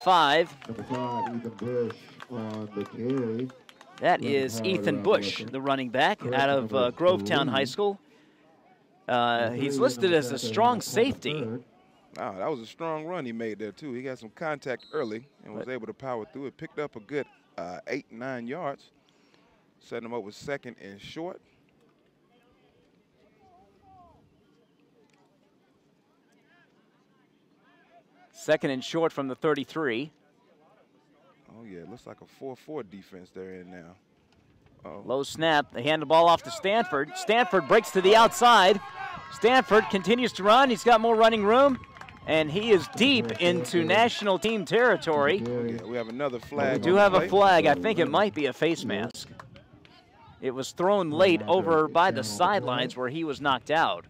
5. Number 5, Ethan Bush on the carry. That is Ethan Bush, the running back out of Grovetown High School. He's listed as a strong safety. Wow, that was a strong run he made there, too. He got some contact early and was able to power through it. Picked up a good 8, 9 yards. Setting him up with 2nd and short. Second and short from the 33. Oh, yeah, it looks like a 4-4 defense they're in now. Low snap. They hand the ball off to Stanford. Stanford breaks to the outside. Stanford continues to run. He's got more running room, and he is deep into national team territory. Yeah, we have another flag. We do have a flag. I think it might be a face mask. It was thrown late over by the sidelines where he was knocked out.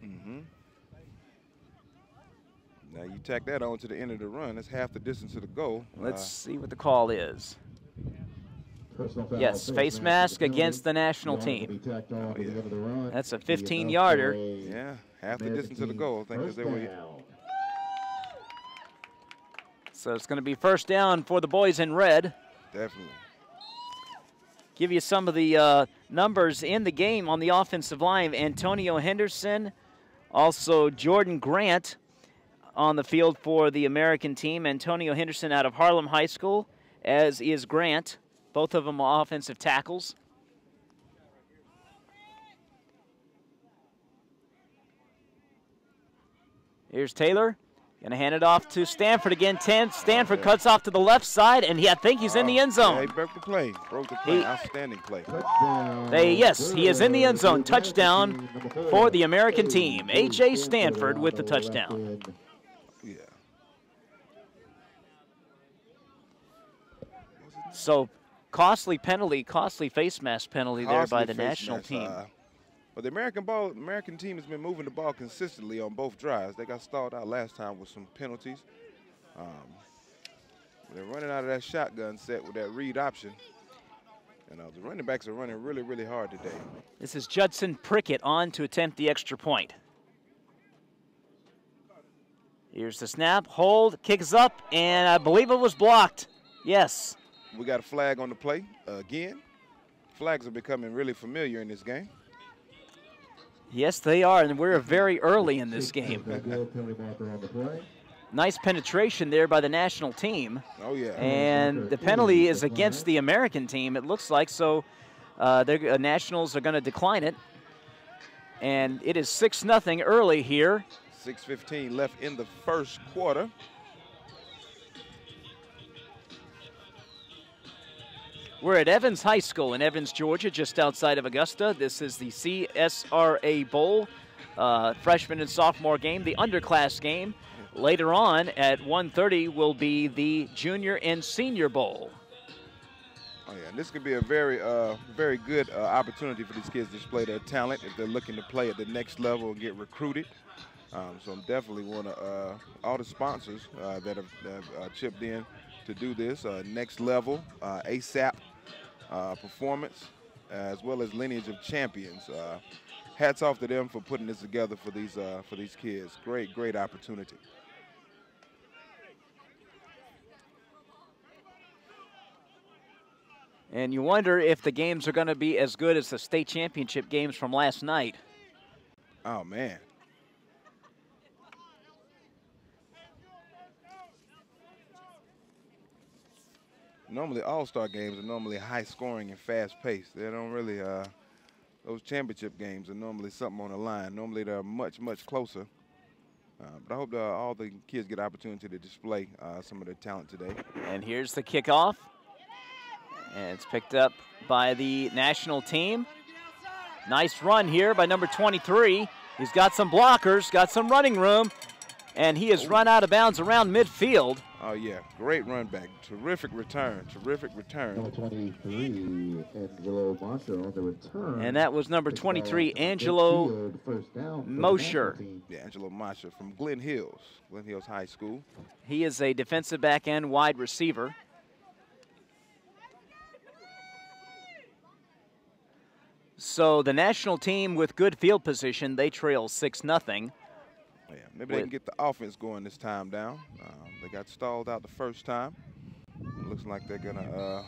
Now you tack that on to the end of the run. That's half the distance to the goal. Let's see what the call is. Yes, face mask against the national team. Oh, yeah. That's a 15-yarder. Yeah, half the distance to the goal. I think they were. So it's going to be first down for the boys in red. Definitely. Give you some of the numbers in the game on the offensive line. Antonio Henderson, also Jordan Grant on the field for the American team. Antonio Henderson out of Harlem High School, as is Grant. Both of them are offensive tackles. Here's Taylor. Going to hand it off to Stanford again. Stanford cuts off to the left side, and I think he's in the end zone. Yeah, he broke the play. Outstanding play. Yes, he is in the end zone. Touchdown for the American team. A.J. Stanford with the touchdown. Yeah. So costly penalty, costly face mask penalty there by the national team. But the American team has been moving the ball consistently on both drives. They got stalled out last time with some penalties. They're running out of that shotgun set with that read option. And the running backs are running really, really hard today. This is Judson Prickett on to attempt the extra point. Here's the snap, hold, kicks up, and I believe it was blocked. Yes. We got a flag on the play again. Flags are becoming really familiar in this game. Yes, they are, and we're very early in this game. Nice penetration there by the national team. Oh, yeah. And the penalty is against the American team, it looks like, so the Nationals are going to decline it. And it is 6-0 early here. 6:15 left in the first quarter. We're at Evans High School in Evans, Georgia, just outside of Augusta. This is the CSRA Bowl, freshman and sophomore game, the underclass game. Later on at 1:30 will be the junior and senior bowl. Oh yeah, and this could be a very good opportunity for these kids to display their talent if they're looking to play at the next level and get recruited. So I'm definitely want to all the sponsors that have chipped in to do this next level ASAP performance, as well as Lineage of Champions. Hats off to them for putting this together for these kids. Great opportunity. And you wonder if the games are going to be as good as the state championship games from last night. Oh man. Normally, all-star games are normally high-scoring and fast-paced. They don't really, those championship games are normally something on the line. Normally, they're much closer. But I hope all the kids get an opportunity to display some of their talent today. And here's the kickoff. And it's picked up by the national team. Nice run here by number 23. He's got some blockers, got some running room, and he has run out of bounds around midfield. Oh, yeah. Great run back. Terrific return. Number 23, Angelo Mosher on the return. And that was number 23, Angelo Mosher. Yeah, Angelo Mosher from Glen Hills High School. He is a defensive back end wide receiver. So the national team with good field position, they trail 6-0. Yeah, maybe they can get the offense going this time down. They got stalled out the first time. Looks like they're gonna.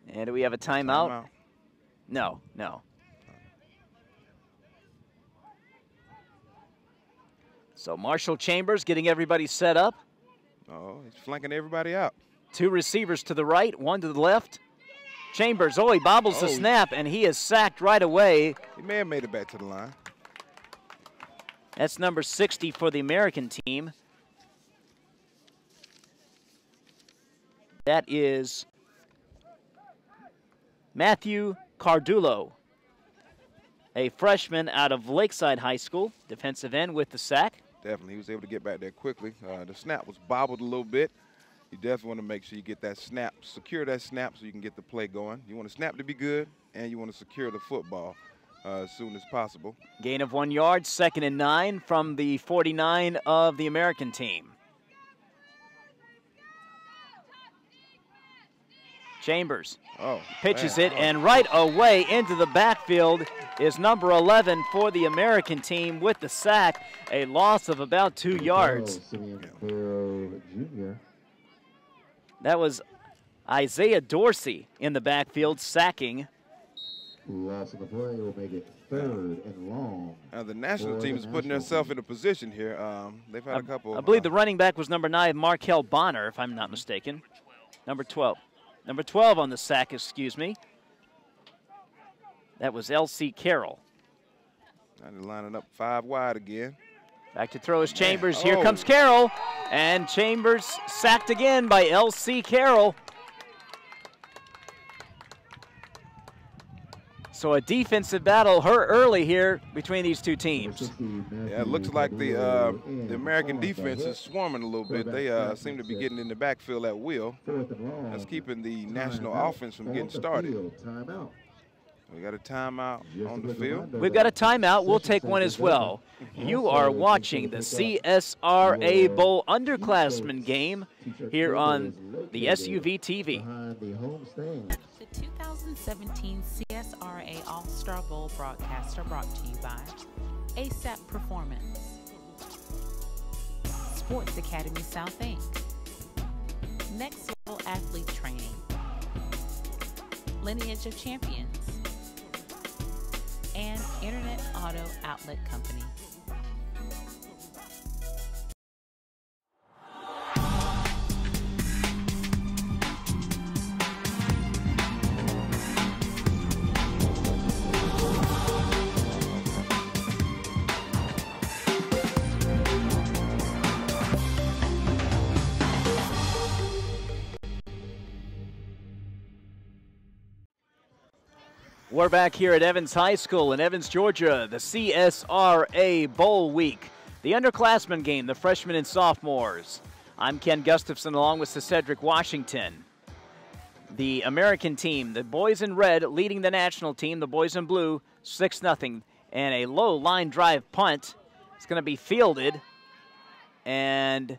And do we have a timeout? No, no. So Marshall Chambers getting everybody set up. Oh, he's flanking everybody out. 2 receivers to the right, 1 to the left. Chambers, he bobbles the snap, and he is sacked right away. He may have made it back to the line. That's number 60 for the American team. That is Matthew Cardullo, a freshman out of Lakeside High School, defensive end with the sack. Definitely, he was able to get back there quickly. The snap was bobbled a little bit. You definitely want to make sure you get that snap, secure that snap so you can get the play going. You want to snap to be good, and you want to secure the football as soon as possible. Gain of 1 yard, 2nd and 9 from the 49 of the American team. Chambers pitches it, and right away into the backfield is number 11 for the American team with the sack, a loss of about 2 yards. That was Isaiah Dorsey in the backfield sacking. Loss of the play will make it 3rd and long. The national team is putting themselves in a position here. They've had a couple. I believe the running back was number 9, Markel Bonner, if I'm not mistaken. Number 12. Number 12 on the sack, excuse me. That was L.C. Carroll. Now they're lining up 5 wide again. Back to throw is Chambers. Here comes Carroll. And Chambers sacked again by L.C. Carroll. So a defensive battle early here between these two teams. Yeah, it looks like the American defense is swarming a little bit. They seem to be getting in the backfield at will. That's keeping the national offense from getting started. We got a timeout on the field. We've got a timeout. We'll take one as well. You are watching the CSRA Bowl Underclassman game here on the SUV TV. The 2017 CSRA All-Star Bowl broadcasts are brought to you by ASAP Performance, Sports Academy South Inc., Next Level Athlete Training, Lineage of Champions, and Internet Auto Outlet Company. We're back here at Evans High School in Evans, Georgia, the CSRA Bowl Week. The underclassmen game, the freshmen and sophomores. I'm Ken Gustafson along with Cedric Washington. The American team, the boys in red leading the national team, the boys in blue, 6-0. And a low line drive punt. It's going to be fielded. And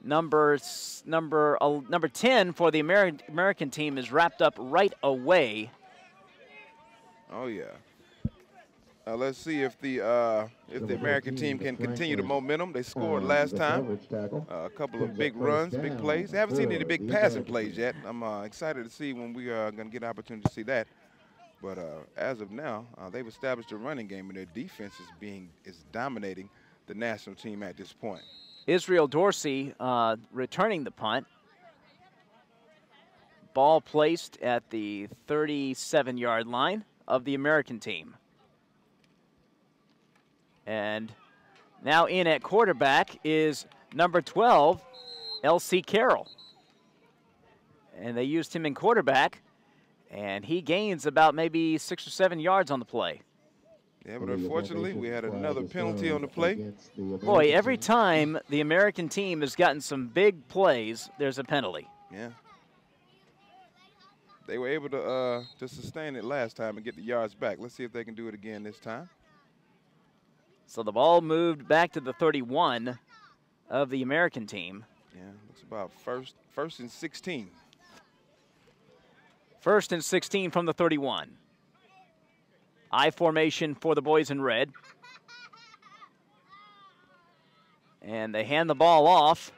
number 10 for the American team is wrapped up right away. Oh yeah. Let's see if the American team can continue the momentum. They scored last time. A couple of big runs, big plays. They haven't seen any big passing plays yet. I'm excited to see when we are going to get an opportunity to see that. But as of now, they've established a running game, and their defense is dominating the national team at this point. Israel Dorsey returning the punt. Ball placed at the 37-yard line of the American team. And now in at quarterback is number 12, L.C. Carroll. And they used him in quarterback, and he gains about maybe 6 or 7 yards on the play. Yeah, but unfortunately, we had another penalty on the play. Boy, every time the American team has gotten some big plays, there's a penalty. Yeah. They were able to sustain it last time and get the yards back. Let's see if they can do it again this time. So the ball moved back to the 31 of the American team. Yeah, looks about first and 16. 1st and 16 from the 31. I formation for the boys in red. And they hand the ball off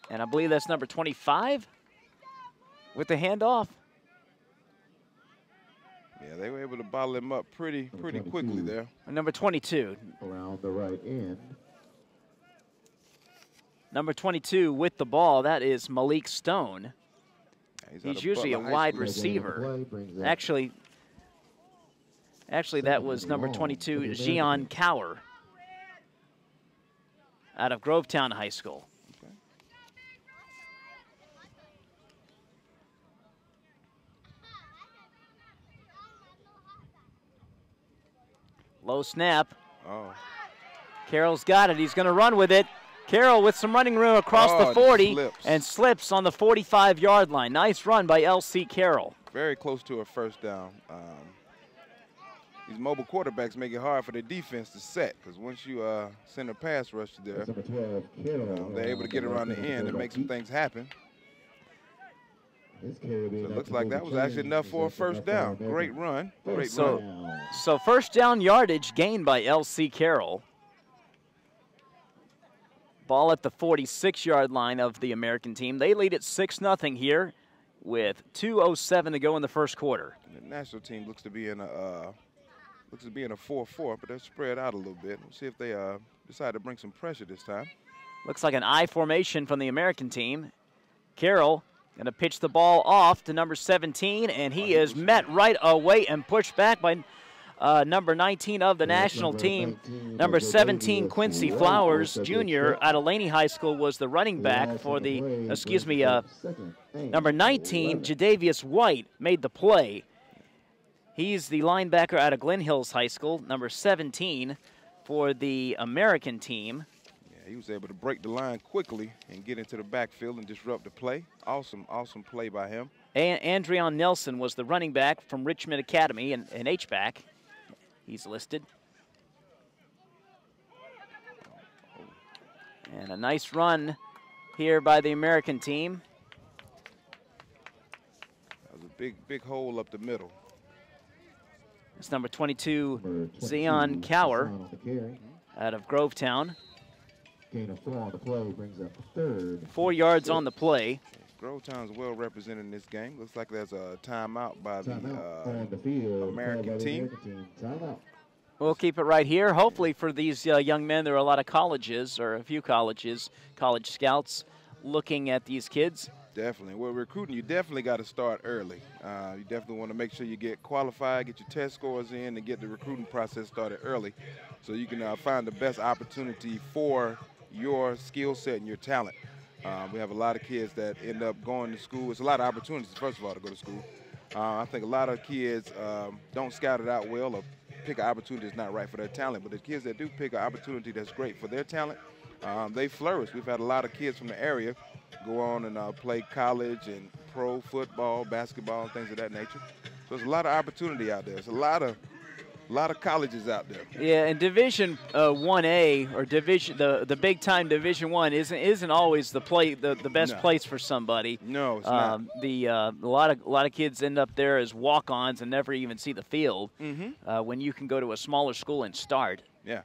And I believe that's number 25 with the handoff. Yeah, they were able to bottle him up pretty quickly there. Number 22. Around the right end. Number 22 with the ball, that is Malik Stone. Yeah, he's usually a wide receiver. Actually, that was number 22, Gian Cower, out of Grovetown High School. Okay. Low snap. Oh. Carroll's got it. He's going to run with it. Carroll with some running room across the 40 and slips on the 45-yard line. Nice run by L.C. Carroll. Very close to a first down. These mobile quarterbacks make it hard for the defense to set, because once you send a pass rush to there, they're able to get around the end and make some things happen. So it looks like that was actually enough for a first down. Great run. Great run. So first down yardage gained by L.C. Carroll. Ball at the 46-yard line of the American team. They lead at 6-0 here with 2:07 to go in the first quarter. And the national team looks to be in a 4-4, but they're spread out a little bit. We'll see if they decide to bring some pressure this time. Looks like an I formation from the American team. Carroll going to pitch the ball off to number 17, and he is met right away and pushed back by number 19 of the national team. Number 17, Quincy Flowers Jr. out of Laney High School was the running back for the, number 19, Jadavius White made the play. He's the linebacker out of Glen Hills High School, number 17 for the American team. Yeah, he was able to break the line quickly and get into the backfield and disrupt the play. Awesome play by him. And Andreon Nelson was the running back from Richmond Academy, an H-back. He's listed. And a nice run here by the American team. That was a big hole up the middle. It's number 22, Zion Cower, out of Grovetown. Gain of 4 on the play, brings up third. 4 yards on the play. Grovetown's well represented in this game. Looks like there's a timeout by the American team. We'll keep it right here. Hopefully for these young men, there are a lot of colleges, or a few colleges, college scouts looking at these kids. Definitely. Well, recruiting, you definitely got to start early. You definitely want to make sure you get qualified, get your test scores in, and get the recruiting process started early so you can find the best opportunity for your skill set and your talent. We have a lot of kids that end up going to school. It's a lot of opportunities, first of all, to go to school. I think a lot of kids don't scout it out well or pick an opportunity that's not right for their talent. But the kids that do pick an opportunity that's great for their talent, they flourish. We've had a lot of kids from the area go on and play college and pro football, basketball, and things of that nature. So there's a lot of opportunity out there. There's a lot of colleges out there. Yeah, and Division 1A or division the big time Division 1 isn't always the best place for somebody. No, it's not. A lot of kids end up there as walk-ons and never even see the field. When you can go to a smaller school and start. Yeah.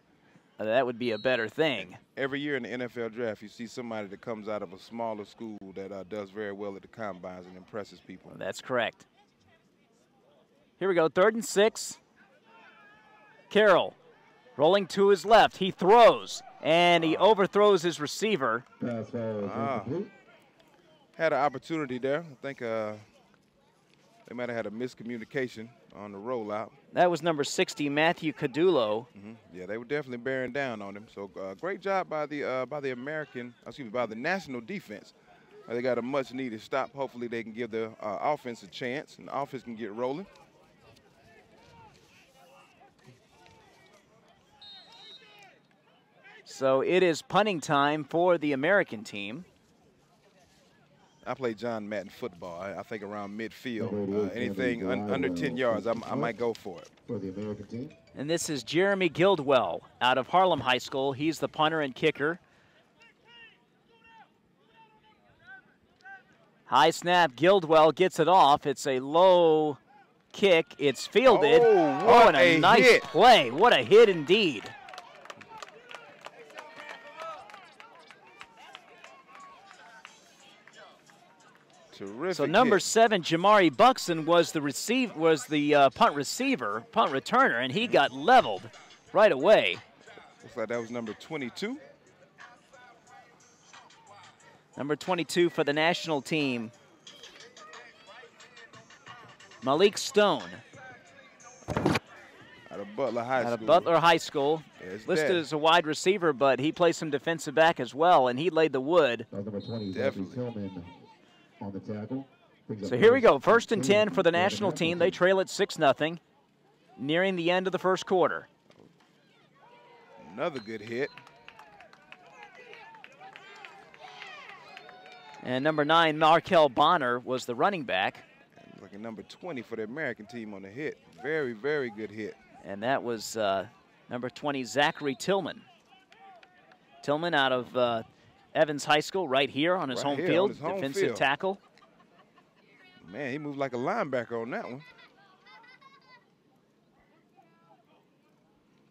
That would be a better thing. Every year in the NFL draft, you see somebody that comes out of a smaller school that does very well at the combines and impresses people. That's correct. Here we go, 3rd and 6. Carroll rolling to his left. He throws, and he overthrows his receiver. Had an opportunity there. I think they might have had a miscommunication on the rollout. That was number 60, Matthew Cadulo. Yeah, they were definitely bearing down on him. So great job by the by the national defense. They got a much-needed stop. Hopefully they can give the offense a chance, and the offense can get rolling. So it is punting time for the American team. I play John Madden football. I think around midfield. Anything under 10 yards, I might go for it. For the American team. And this is Jeremy Guildwell out of Harlem High School. He's the punter and kicker. High snap, Guildwell gets it off. It's a low kick. It's fielded. Oh, and a nice hit. Play. What a hit indeed. Terrific. So number hit. 7, Jamari Buxton, was the punt returner, and he got leveled right away. Looks like that was number 22. Number 22 for the national team, Malik Stone. Out of Butler High School. Out of Butler High School. Yes, Listed as a wide receiver, but he plays some defensive back as well, and he laid the wood. Number 20, Definitely. Tillman on the tackle. So here we go. 1st and 10 for the national team. They trail at 6-0, nearing the end of the first quarter. Another good hit. And number 9, Markel Bonner, was the running back. And like a number 20 for the American team on the hit. Very, very good hit. And that was number 20, Zachary Tillman. Tillman out of Evans High School, right here on his home field, defensive tackle. Man, he moved like a linebacker on that one.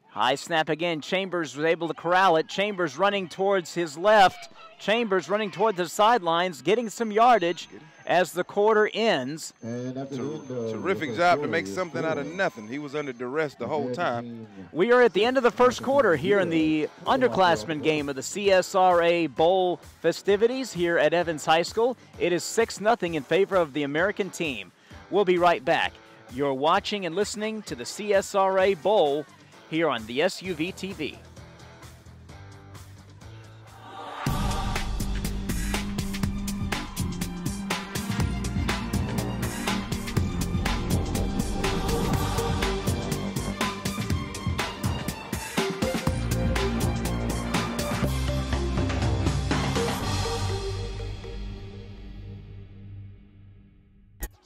High snap again. Chambers was able to corral it. Chambers running towards his left. Chambers running toward the sidelines, getting some yardage as the quarter ends. Terrific job to make something out of nothing. He was under duress the whole time. We are at the end of the first quarter here in the underclassmen game of the CSRA Bowl festivities here at Evans High School. It is 6-0 in favor of the American team. We'll be right back. You're watching and listening to the CSRA Bowl here on the SUV TV.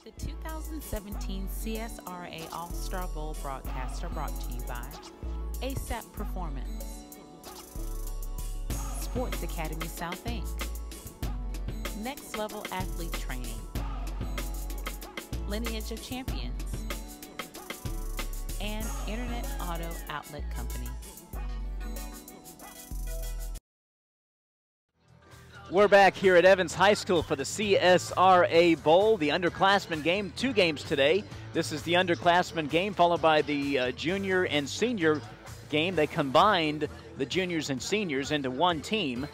The 2017 CSRA All-Star Bowl broadcasts are brought to you by ASAP Performance, Sports Academy South Inc., Next Level Athlete Training, Lineage of Champions, and Internet Auto Outlet Company. We're back here at Evans High School for the CSRA Bowl, the underclassmen game. 2 games today. This is the underclassmen game, followed by the junior and senior game. They combined the juniors and seniors into one team.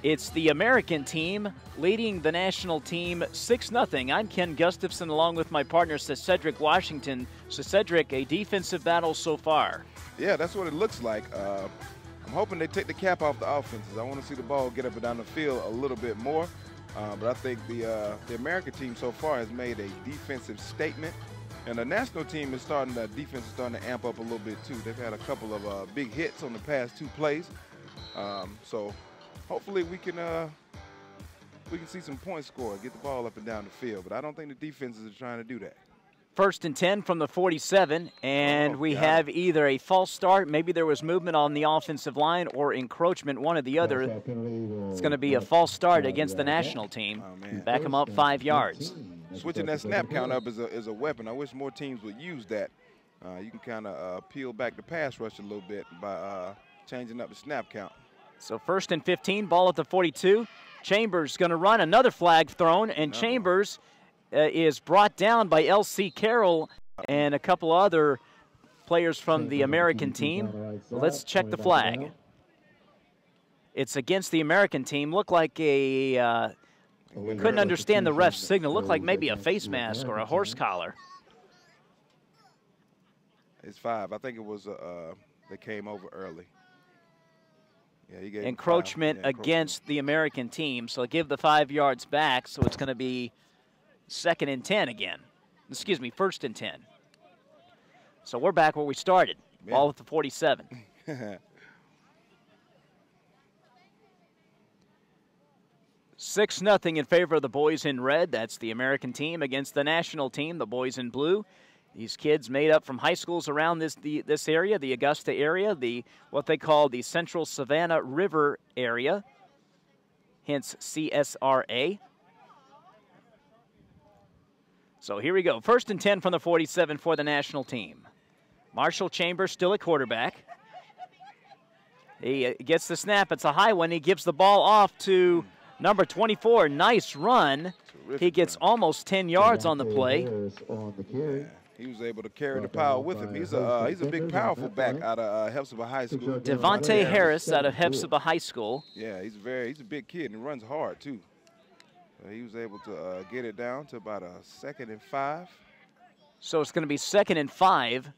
It's the American team leading the national team 6-0. I'm Ken Gustafson along with my partner, Cedric Washington. So, Cedric, a defensive battle so far. Yeah, that's what it looks like. I'm hoping they take the cap off the offenses. I want to see the ball get up and down the field a little bit more. But I think the American team so far has made a defensive statement. And the national team is the defense is starting to amp up a little bit too. They've had a couple of big hits on the past 2 plays. So hopefully we can see some points scored, get the ball up and down the field. But I don't think the defenses are trying to do that. 1st and 10 from the 47, and we have either a false start, maybe there was movement on the offensive line, or encroachment, one or the other. It's going to be a false start against the national team. Back them up 5 yards. Switching that snap count up is a weapon. I wish more teams would use that. You can kind of peel back the pass rush a little bit by changing up the snap count. So 1st and 15, ball at the 42. Chambers going to run, another flag thrown, and Chambers is brought down by L.C. Carroll and a couple other players from the American team. Let's check the flag. It's against the American team. Looked like a, couldn't understand the ref's signal. Looked like maybe a face mask or a horse collar. It's 5. I think it was they came over early. Yeah, he gave encroachment against the American team. So give the 5 yards back. So it's going to be 2nd and 10 again. Excuse me, 1st and 10. So we're back where we started. Ball at the 47. 6-0 in favor of the boys in red. That's the American team against the national team, the boys in blue. These kids made up from high schools around this area, the Augusta area, what they call the Central Savannah River area, hence CSRA. So here we go. 1st and 10 from the 47 for the national team. Marshall Chambers still at quarterback. He gets the snap. It's a high one. He gives the ball off to number 24. Nice run. He gets almost 10 yards on the play. Yeah, he was able to carry the power with him. He's a big, powerful back out of Hepzibah High School. Devontae Harris out of Hepzibah High School. Yeah, he's a big kid and runs hard too. He was able to get it down to about a 2nd and 5. So it's going to be 2nd and 5.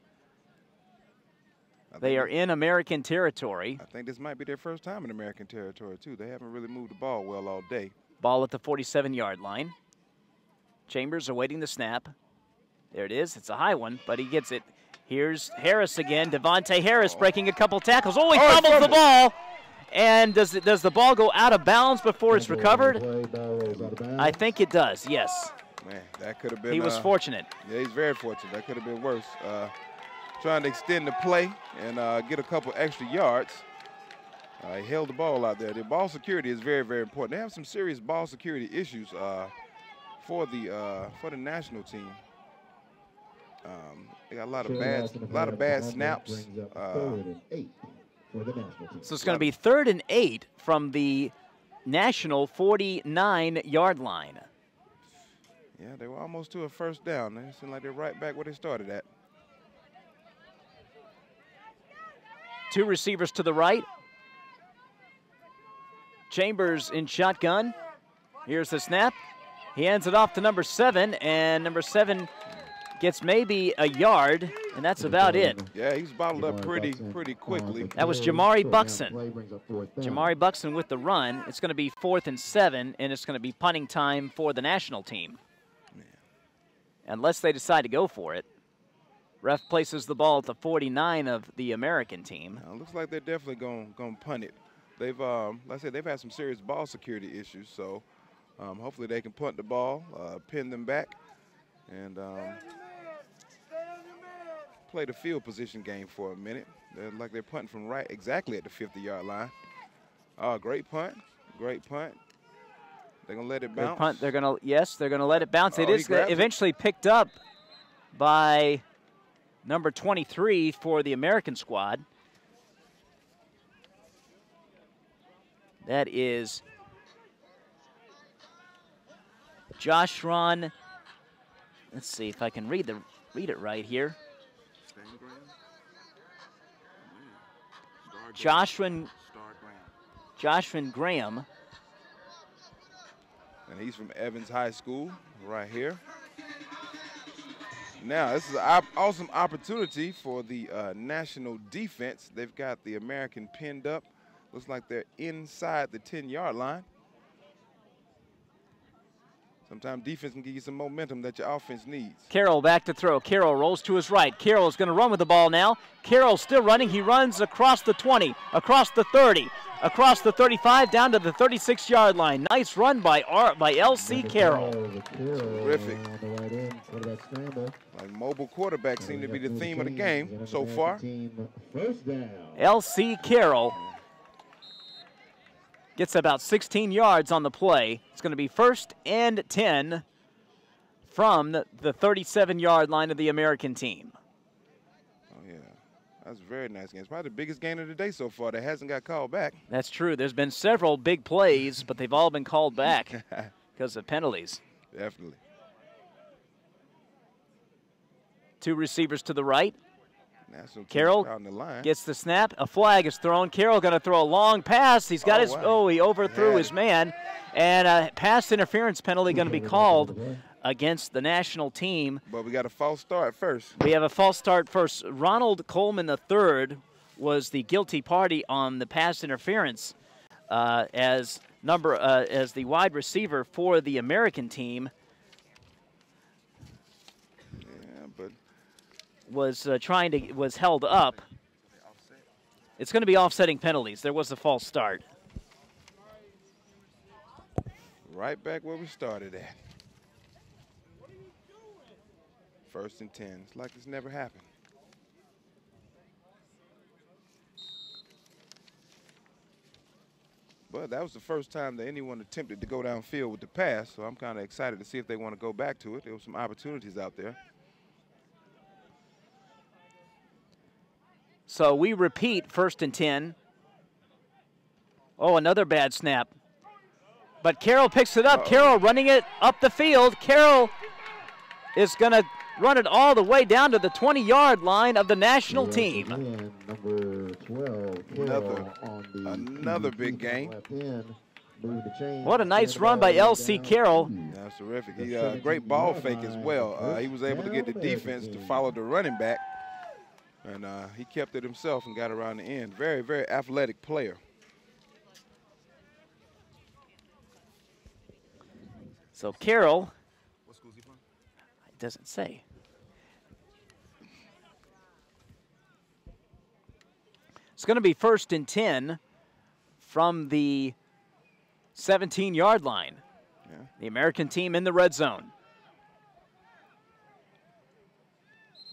They are in American territory. I think this might be their first time in American territory too. They haven't really moved the ball well all day. Ball at the 47-yard line. Chambers awaiting the snap. There it is. It's a high one, but he gets it. Here's Harris again. Devontae Harris breaking a couple tackles. Oh, he fumbles the ball. And does the ball go out of bounds before it's recovered? I think it does, yes. Man, that could have been. He was fortunate. Yeah, he's very fortunate. That could have been worse. Trying to extend the play and get a couple extra yards. He held the ball out there. The ball security is very, very important. They have some serious ball security issues for the national team. They got a lot of bad snaps. So it's going to be 3rd and 8 from the national 49-yard line. Yeah, they were almost to a first down. They seem like they're right back where they started at. 2 receivers to the right. Chambers in shotgun. Here's the snap. He hands it off to number 7, and number 7 gets maybe a yard, and that's about it. Yeah, he's bottled up pretty quickly. That was Jamari Buxton. Jamari Buxton with the run. It's going to be 4th and 7, and it's going to be punting time for the national team. Unless they decide to go for it. Ref places the ball at the 49 of the American team. Looks like they're definitely going to punt it. They've, like I said, they've had some serious ball security issues, so hopefully they can punt the ball, pin them back, and play the field position game for a minute. They're punting from right exactly at the 50-yard line. Great punt, great punt. They're gonna let it bounce. Punt. They're gonna let it bounce. It is eventually picked up by number 23 for the American squad. That is Josh Ron. Let's see if I can read it right here. Joshua Graham. And he's from Evans High School right here. Now, this is an awesome opportunity for the national defense. They've got the American pinned up. Looks like they're inside the 10-yard line. Sometimes defense can give you some momentum that your offense needs. Carroll back to throw. Carroll rolls to his right. Carroll is going to run with the ball now. Carroll still running. He runs across the 20, across the 30, across the 35, down to the 36-yard line. Nice run by L.C. Carroll. Terrific. Like mobile quarterbacks seem to be the theme of the game so far. L.C. Carroll gets about 16 yards on the play. It's going to be 1st and 10 from the 37-yard line of the American team. Oh, yeah. That's a very nice game. It's probably the biggest game of the day so far that hasn't got called back. That's true. There's been several big plays, but they've all been called back because of penalties. Definitely. 2 receivers to the right. Carroll gets the snap. A flag is thrown. Carroll going to throw a long pass. He's got he overthrew his man. And a pass interference penalty going to be called against the national team. But we got a false start first. We have a false start first. Ronald Coleman III was the guilty party on the pass interference as the wide receiver for the American team. Was held up. It's going to be offsetting penalties. There was a false start. Right back where we started at. 1st and 10. It's like it's never happened. But that was the first time that anyone attempted to go downfield with the pass, so I'm kind of excited to see if they want to go back to it. There were some opportunities out there. So we repeat 1st and 10. Oh, another bad snap. But Carroll picks it up. Carroll running it up the field. Carroll is going to run it all the way down to the 20-yard line of the national team. Number 12, Carroll another big gain. What a nice run by L.C. Carroll. That's terrific. He great ball fake as well. He was able to get the defense to follow the running back, and he kept it himself and got around the end. Very, very athletic player. So Carroll, what school is he from? It doesn't say. It's going to be 1st and 10 from the 17-yard line. Yeah. The American team in the red zone.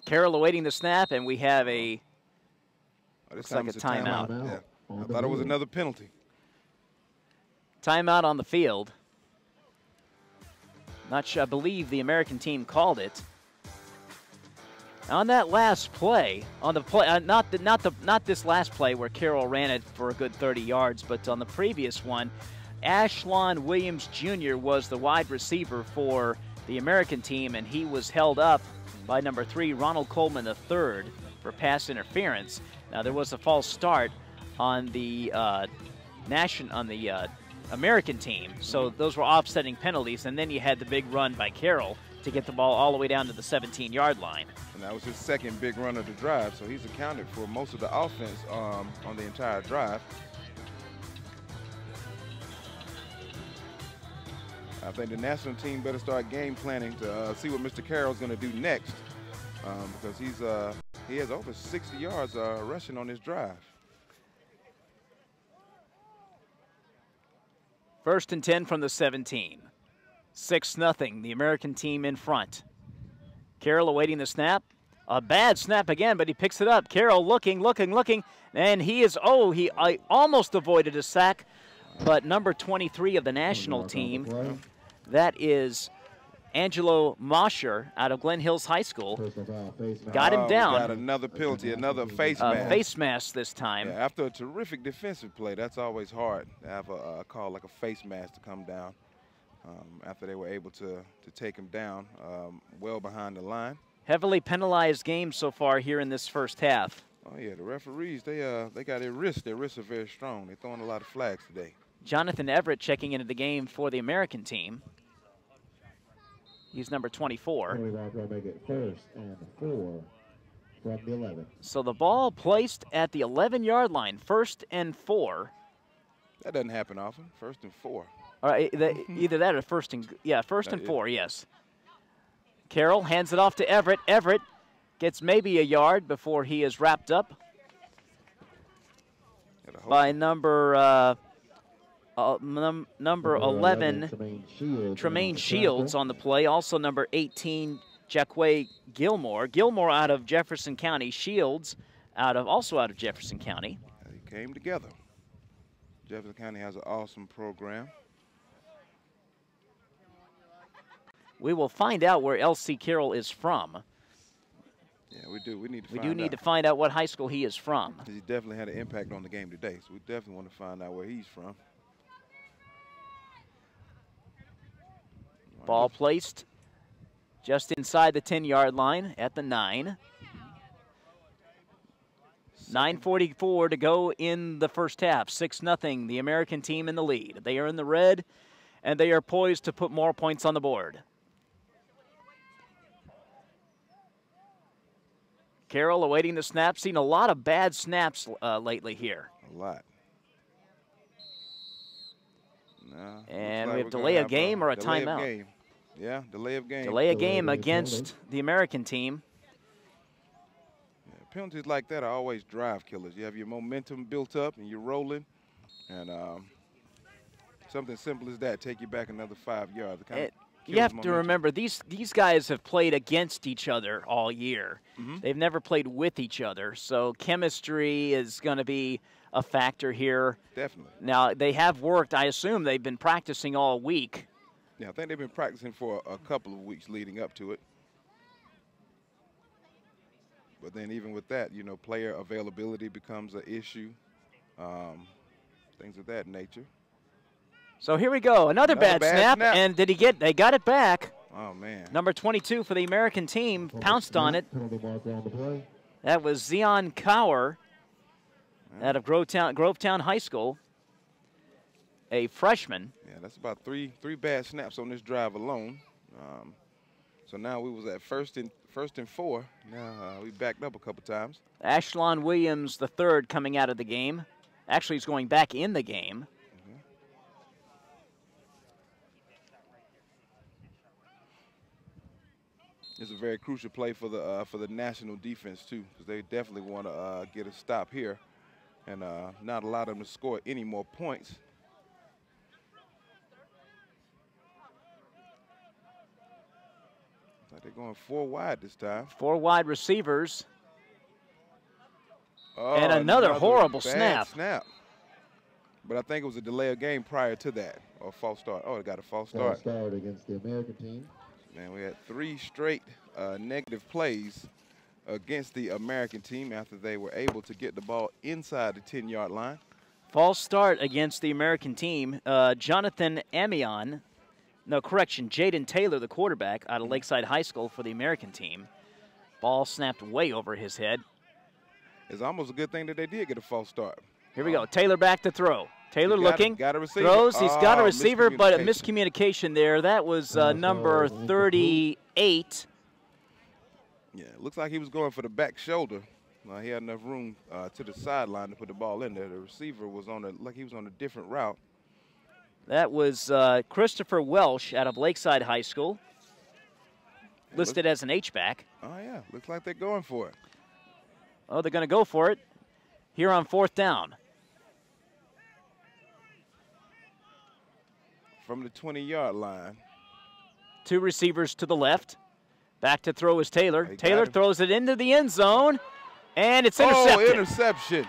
Carroll awaiting the snap, and we have a, looks like a timeout. Yeah. I thought it was another penalty. Timeout on the field. Not sure, I believe the American team called it. On that last play, on the play, not this last play where Carroll ran it for a good 30 yards, but on the previous one, Ashlon Williams Jr. was the wide receiver for the American team, and he was held up by number 3, Ronald Coleman III, for pass interference. Now there was a false start on the American team, so those were offsetting penalties, and then you had the big run by Carroll to get the ball all the way down to the 17-yard line. And that was his second big run of the drive, so he's accounted for most of the offense on the entire drive. I think the national team better start game planning to see what Mr. Carroll's going to do next, because he has over 60 yards rushing on his drive. 1st and 10 from the 17. 6-0, the American team in front. Carroll awaiting the snap. A bad snap again, but he picks it up. Carroll looking, and he almost avoided a sack, but number 23 of the national team, that is Angelo Mosher out of Glen Hills High School, got him down. Got another penalty, another face mask. Face mask this time. Yeah, after a terrific defensive play, that's always hard to have a call like a face mask to come down after they were able to take him down well behind the line. Heavily penalized game so far here in this first half. Oh, yeah, the referees, they got their wrists. Their wrists are very strong. They're throwing a lot of flags today. Jonathan Everett checking into the game for the American team. He's number 24. Make it 1st and 4 from the 11. So the ball placed at the 11-yard line, 1st and 4. That doesn't happen often. 1st and 4. All right, either that or 1st and 4, yes. Carroll hands it off to Everett. Everett gets maybe a yard before he is wrapped up by number 11, Tremaine Shields on the play. Also number 18, Jacquay Gilmore. Gilmore out of Jefferson County. Shields also out of Jefferson County. They came together. Jefferson County has an awesome program. We will find out where L.C. Carroll is from. Yeah, we do. We need to find out what high school he is from. He definitely had an impact on the game today, so we definitely want to find out where he's from. Ball placed just inside the 10-yard line at the 9. 9:44 to go in the first half. 6-0, the American team in the lead. They are in the red, and they are poised to put more points on the board. Carroll awaiting the snap. Seen a lot of bad snaps lately here. A lot. No, and we have delay a game or a timeout. Yeah, delay of game. Delay a game against the American team. Yeah, penalties like that are always drive killers. You have your momentum built up and you're rolling, and something simple as that take you back another 5 yards. You have to remember, these guys have played against each other all year. They've never played with each other, so chemistry is going to be a factor here. Definitely. Now, they have worked. I assume they've been practicing all week. Yeah, I think they've been practicing for a couple of weeks leading up to it. But then even with that, you know, player availability becomes an issue, things of that nature. So here we go. Another bad snap. And did he get, they got it back. Oh, man. Number 22 for the American team pounced on it. That was Zion Cower out of Grovetown High School, a freshman. Yeah, that's about three bad snaps on this drive alone. So now we was at first and 4. Now we backed up a couple times. Ashlon Williams III coming out of the game. Actually, he's going back in the game. It's a very crucial play for the national defense too, because they definitely want to get a stop here, and not allow them to score any more points. They're going 4 wide this time. 4 wide receivers. Oh, and another horrible snap. But I think it was a delay of game prior to that, or false start. Oh, it got a false start. False start against the American team. Man, we had 3 straight negative plays against the American team after they were able to get the ball inside the 10-yard line. False start against the American team. Jonathan Amion. No, correction, Jaden Taylor, the quarterback, out of Lakeside High School for the American team. Ball snapped way over his head. It's almost a good thing that they did get a false start. Here we go. Taylor back to throw. Taylor looking. Got a receiver. Throws. He's got a receiver, but a miscommunication there. That was number 38. Yeah, it looks like he was going for the back shoulder. He had enough room to the sideline to put the ball in there. The receiver was like he was on a different route. That was Christopher Welsh out of Lakeside High School, listed as an H-back. Oh, yeah. Looks like they're going for it. Oh, they're going to go for it here on 4th down. From the 20-yard line. 2 receivers to the left. Back to throw is Taylor. Taylor throws it into the end zone, and it's intercepted. Oh, interception.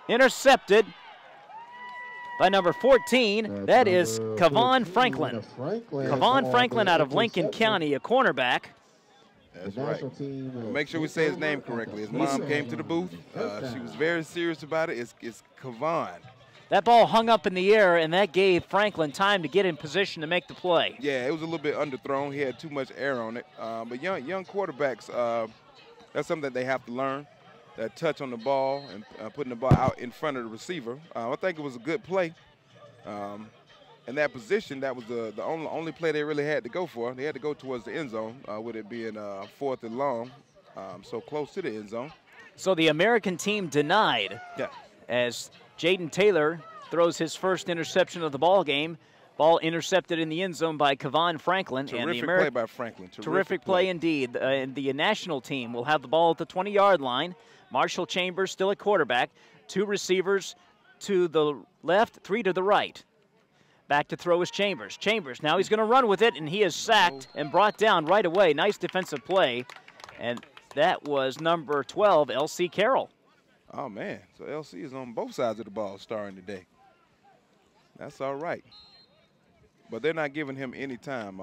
Intercepted by number 14. That is Kavon Franklin. Kavon Franklin out of Lincoln County, a cornerback. That's right. Make sure we say his name correctly. His mom came to the booth. She was very serious about it. It's Kavon. That ball hung up in the air, and that gave Franklin time to get in position to make the play. Yeah, it was a little bit underthrown. He had too much air on it. But young quarterbacks, that's something that they have to learn. That touch on the ball and putting the ball out in front of the receiver. I think it was a good play. In that position, that was the only play they really had to go for. They had to go towards the end zone, with it being 4th and long, so close to the end zone. So the American team denied as Jaden Taylor throws his first interception of the ball game. Ball intercepted in the end zone by Kavon Franklin. Terrific play by Franklin. Terrific play indeed. And the national team will have the ball at the 20-yard line. Marshall Chambers still at quarterback. 2 receivers to the left, 3 to the right. Back to throw is Chambers. Chambers, now he's going to run with it, and he is sacked and brought down right away. Nice defensive play. And that was number 12, L.C. Carroll. Oh, man. So L.C. is on both sides of the ball starting today. That's all right. But they're not giving him any time.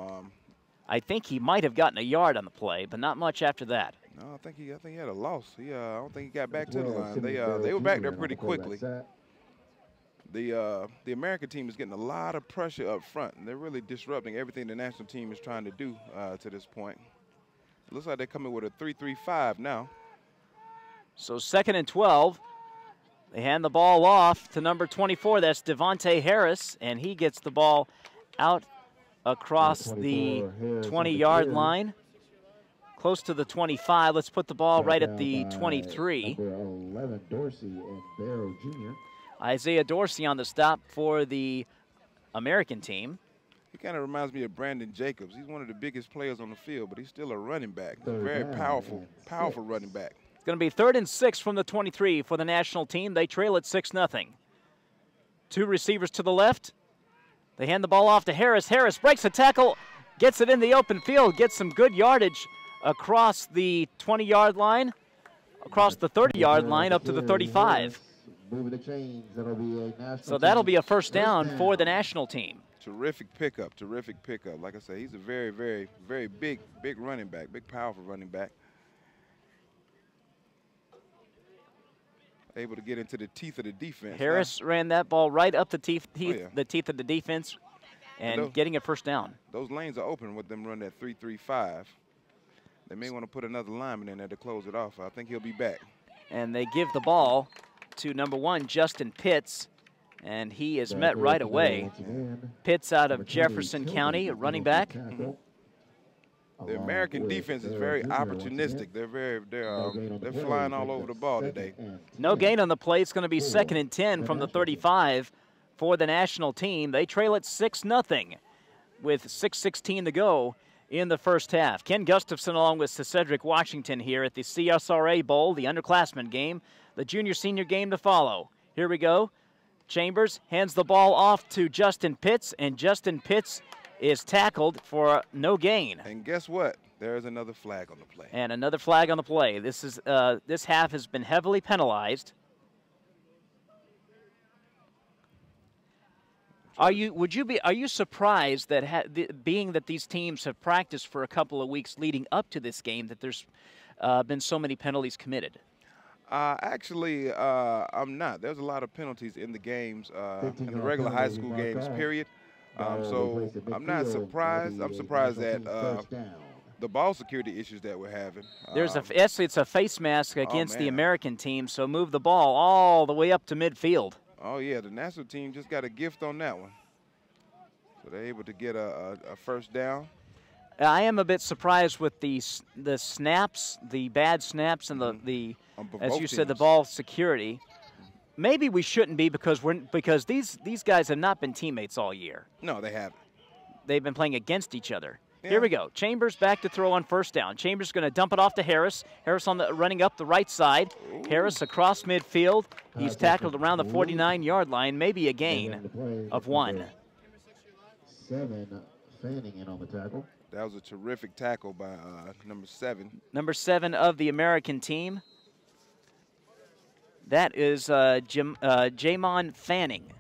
I think he might have gotten a yard on the play, but not much after that. No, I think he had a loss. I don't think he got back to the line. They were back there pretty quickly. The American team is getting a lot of pressure up front, and they're really disrupting everything the national team is trying to do to this point. It looks like they're coming with a 3-3-5 now. So 2nd and 12. They hand the ball off to number 24. That's Devontae Harris, and he gets the ball out across the 20-yard line, close to the 25. Let's put the ball right at the 23. Number 11, Dorsey and Barrow Jr. Isaiah Dorsey on the stop for the American team. He kind of reminds me of Brandon Jacobs. He's one of the biggest players on the field, but he's still a running back. He's a very powerful running back. It's going to be 3rd and 6 from the 23 for the national team. They trail at 6-0. 2 receivers to the left. They hand the ball off to Harris. Harris breaks a tackle, gets it in the open field, gets some good yardage across the 20-yard line, across the 30-yard line up to the 35. So that'll be a first down for the national team. Terrific pickup, terrific pickup. Like I said, he's a very, very, very big running back, big, powerful running back. able to get into the teeth of the defense. Harris ran that ball right up the teeth of the defense and getting a first down. Those lanes are open with them running that 3-3-5. They may want to put another lineman in there to close it off. I think he'll be back. And they give the ball to number 1, Justin Pitts, and he is met right away. Pitts out of Jefferson County, a running back. The American defense is very opportunistic. They're flying all over the ball today. No gain on the play. It's going to be 2nd and 10 from the 35 for the national team. They trail it 6-0 with 6:16 to go in the first half. Ken Gustafson along with Cedric Washington here at the CSRA Bowl, the underclassman game, the junior-senior game to follow. Here we go. Chambers hands the ball off to Justin Pitts, and Justin Pitts is tackled for no gain. And guess what? There is another flag on the play. And another flag on the play. This half has been heavily penalized. Are you surprised that being that these teams have practiced for a couple of weeks leading up to this game that there's been so many penalties committed? Actually, I'm not. There's a lot of penalties in the games, in the regular high school games, period. So I'm not surprised. I'm surprised at the ball security issues that we're having. It's a face mask against the American team, so move the ball all the way up to midfield. Oh, yeah, the national team just got a gift on that one. So they're able to get a first down. I am a bit surprised with the snaps, the bad snaps, and the as you said, the ball security. Maybe we shouldn't be because these guys have not been teammates all year. No, they haven't. They've been playing against each other. Yeah. Here we go. Chambers back to throw on first down. Chambers going to dump it off to Harris. Harris running up the right side. Ooh. Harris across midfield. He's tackled around the 49-yard line. Maybe a gain of 1. 7 Fanning in on the tackle. That was a terrific tackle by number 7. Number 7 of the American team. That is Jamon Fanning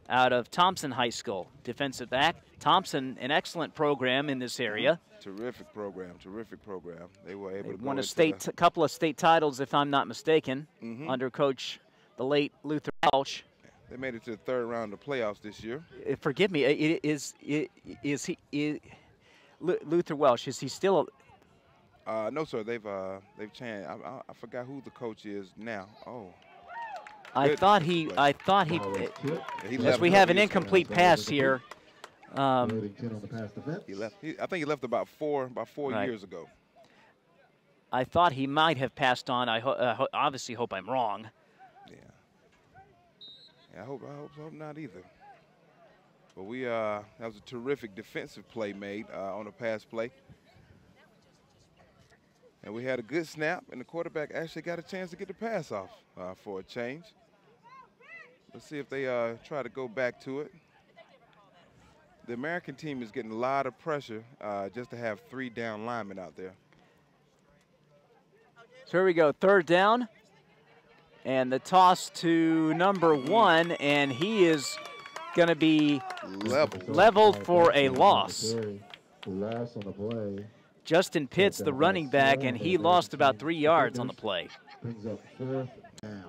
out of Thompson High School, defensive back. Thompson, an excellent program in this area. Terrific program, terrific program. They were able to won a couple of state titles, if I'm not mistaken, under Coach the late Luther Welsh. They made it to the 3rd round of the playoffs this year. Forgive me, is Luther Welsh? Is he still? No, sir. They've changed. I forgot who the coach is now. Oh. I thought he. As we have an incomplete pass here. He left. I think he left about four right. years ago. I thought he might have passed on. I obviously hope I'm wrong. Yeah. I hope not either. But that was a terrific defensive play made on a pass play. And we had a good snap, and the quarterback actually got a chance to get the pass off for a change. Let's see if they try to go back to it. The American team is getting a lot of pressure just to have 3 down linemen out there. So here we go, 3rd down. And the toss to number 1, and he is going to be leveled for a loss. Loss on the play. Justin Pitts, the running back, and he lost about 3 yards on the play. Brings up 4th down.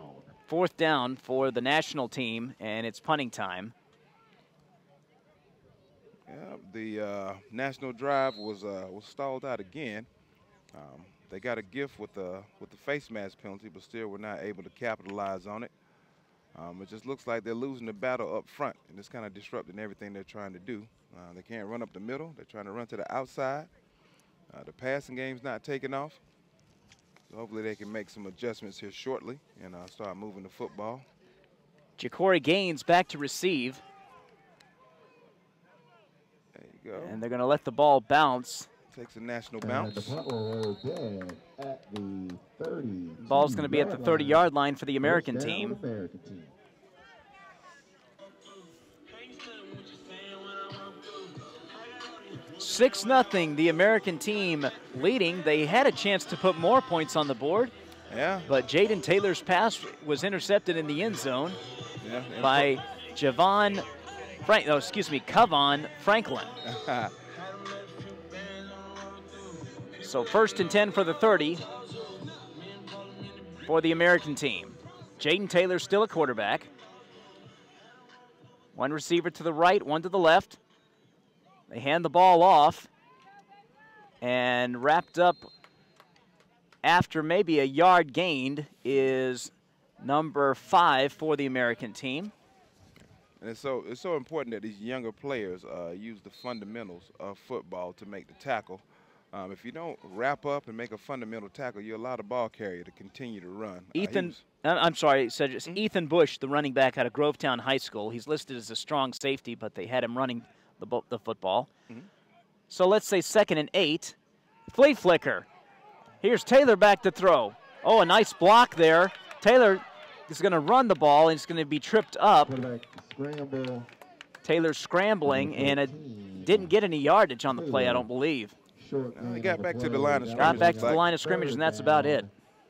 4th down for the national team, and it's punting time. Yeah, the national drive was stalled out again. They got a gift with the face mask penalty, but still were not able to capitalize on it. It just looks like they're losing the battle up front, and it's kind of disrupting everything they're trying to do. They can't run up the middle. They're trying to run to the outside. The passing game's not taking off. So hopefully they can make some adjustments here shortly and start moving the football. Ja'Cory Gaines back to receive. There you go. And they're going to let the ball bounce. Takes a national bounce. The punt will roll dead at the 30. Ball's going to be at the 30-yard line for the American team. 6-0, the American team leading. They had a chance to put more points on the board. Yeah. But Jaden Taylor's pass was intercepted in the end zone by Kevon Franklin. So 1st and 10 for the 30 for the American team. Jaden Taylor still a quarterback. One receiver to the right, one to the left. They hand the ball off, and wrapped up after maybe a yard gained is number 5 for the American team. And it's so important that these younger players use the fundamentals of football to make the tackle. If you don't wrap up and make a fundamental tackle, you allow the ball carrier to continue to run. I'm sorry, Cedric. Ethan Bush, the running back out of Grovetown High School. He's listed as a strong safety, but they had him running the football. So let's say 2nd and 8. Flea flicker. Here's Taylor back to throw. Oh, a nice block there. Taylor is going to run the ball, and it's going to be tripped up. Taylor scrambling, and it didn't get any yardage on the play, I don't believe. He got back to the line of scrimmage. Got back to the line of scrimmage, and that's about it.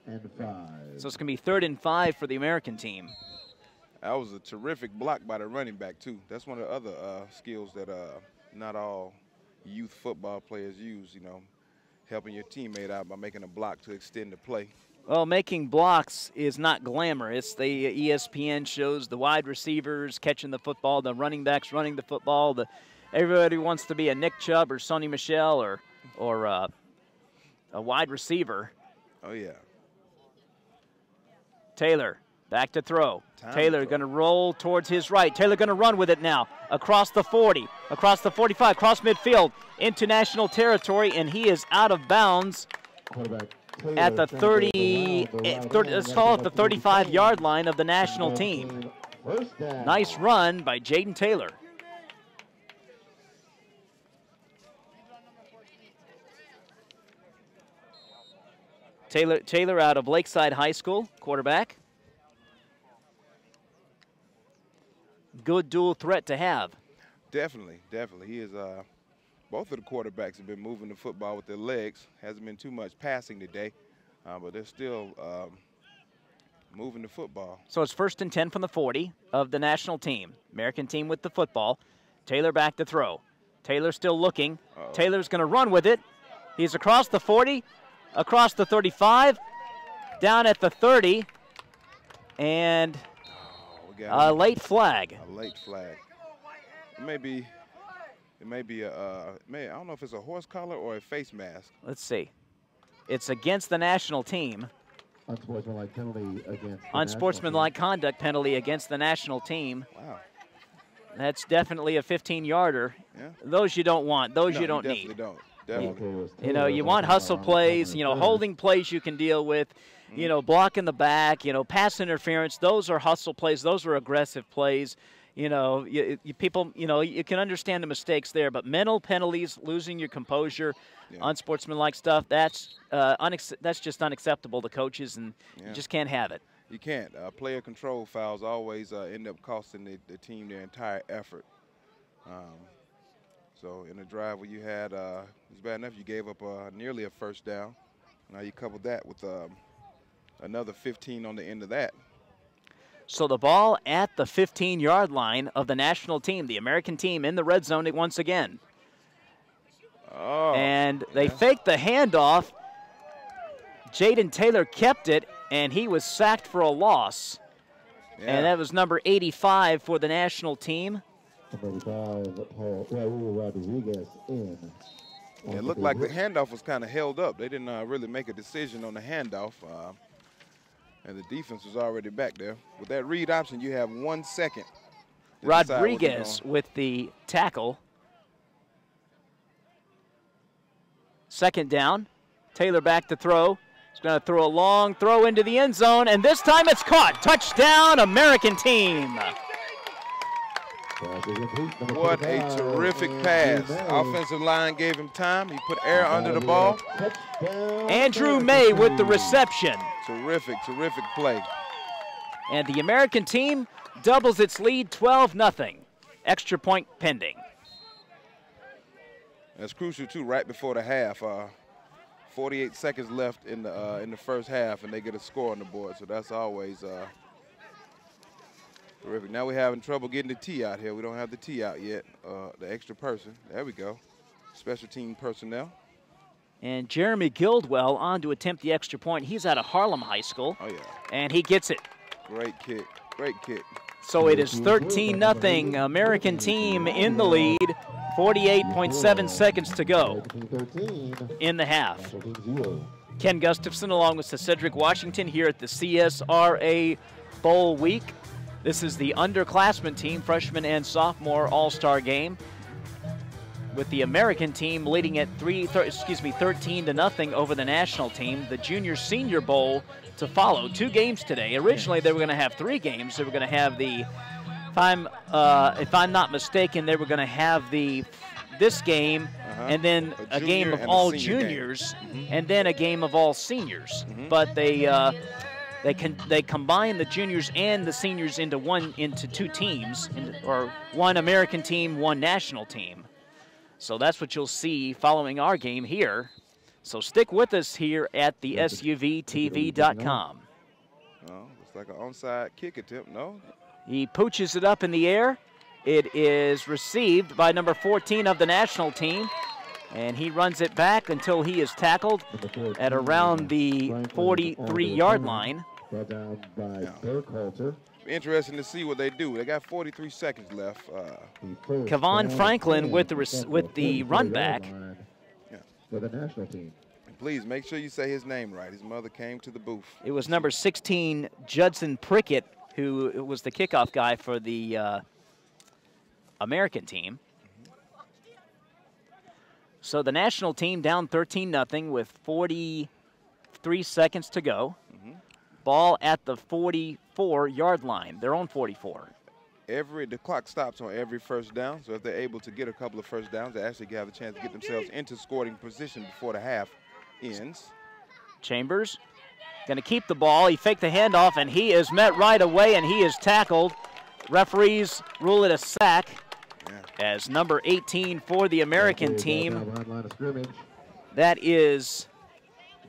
So it's going to be 3rd and 5 for the American team. That was a terrific block by the running back, too. That's one of the other skills that not all youth football players use, you know, helping your teammate out by making a block to extend the play. Well, making blocks is not glamorous. The ESPN shows the wide receivers catching the football, the running backs running the football. Everybody wants to be a Nick Chubb or Sonny Michel or a wide receiver. Oh, yeah. Taylor back to throw. Taylor going to roll towards his right. Taylor going to run with it now across the 40, across the 45, across midfield into national territory, and he is out of bounds at the 30, let's call it the 35-yard line of the national team. Nice run by Jaden Taylor. Taylor out of Lakeside High School, quarterback. Good dual threat to have. Definitely, definitely. He is. Both of the quarterbacks have been moving the football with their legs. Hasn't been too much passing today, but they're still moving the football. So it's 1st and 10 from the 40 of the national team. American team with the football. Taylor back to throw. Taylor still looking. Taylor's going to run with it. He's across the 40, across the 35, down at the 30, and a late flag. A late flag. It may be I don't know if it's a horse collar or a face mask. Let's see. It's against the national team. Unsportsmanlike penalty against Unsportsmanlike conduct penalty against the national team. Wow. That's definitely a 15-yarder. Yeah. Those you don't want. Those you don't definitely need. Don't. Definitely. You know, you want hustle plays, you know, holding plays you can deal with, you know, blocking the back, you know, pass interference. Those are hustle plays. Those are aggressive plays. You know, people, you know, you can understand the mistakes there, but mental penalties, losing your composure, unsportsmanlike stuff, that's just unacceptable to coaches, and you just can't have it. You can't. Player control fouls always end up costing the team their entire effort. So in a drive where you had, it's bad enough you gave up nearly a 1st down. Now you couple that with another 15 on the end of that. So the ball at the 15-yard line of the national team, the American team in the red zone once again. Oh, and they faked the handoff. Jaden Taylor kept it, and he was sacked for a loss. Yeah. And that was number 85 for the national team. Rodriguez in. It looked like the handoff was kind of held up. They didn't really make a decision on the handoff. And the defense was already back there. With that read option, you have 1 second. Rodriguez with the tackle. 2nd down. Taylor back to throw. He's going to throw a long throw into the end zone, and this time it's caught. Touchdown, American team. What a terrific pass. Offensive line gave him time. He put air under the ball. Andrew May with the reception. Terrific, terrific play. And the American team doubles its lead 12-0. Extra point pending. That's crucial, too, right before the half. 48 seconds left in the first half, and they get a score on the board. So that's always terrific. Now we're having trouble getting the T out here. We don't have the T out yet, the extra person. There we go. Special team personnel. And Jeremy Guildwell on to attempt the extra point. He's out of Harlem High School. Oh, yeah. And he gets it. Great kick. Great kick. So it is 13-0, American team in the lead. 48.7 seconds to go in the half. Ken Gustafson along with Cedric Washington here at the CSRA Bowl Week. This is the underclassmen team, freshman and sophomore all-star game, with the American team leading at 13-0 over the national team. The junior-senior bowl to follow. 2 games today. Originally, they were going to have 3 games. They were going to have the, if I'm not mistaken, they were going to have this game and then a game of all juniors and then a game of all seniors. But they combine the juniors and the seniors into 2 teams, or 1 American team, 1 national team. So that's what you'll see following our game here. So stick with us here at the SUVTV.com. Oh, looks like an onside kick attempt, no? He pooches it up in the air. It is received by number 14 of the national team, and he runs it back until he is tackled at around the 43-yard line. Interesting to see what they do. They got 43 seconds left. Kevon Franklin with the run back. For the national team. Please make sure you say his name right. His mother came to the booth. It was number 16, Judson Prickett, who was the kickoff guy for the American team. So the national team down 13-0 with 43 seconds to go. Ball at the 44-yard line, their own 44. The clock stops on every first down, so if they're able to get a couple of first downs, they actually have a chance to get themselves into scoring position before the half ends. Chambers going to keep the ball. He faked the handoff, and he is met right away, and he is tackled. Referees rule it a sack as number 18 for the American team. That is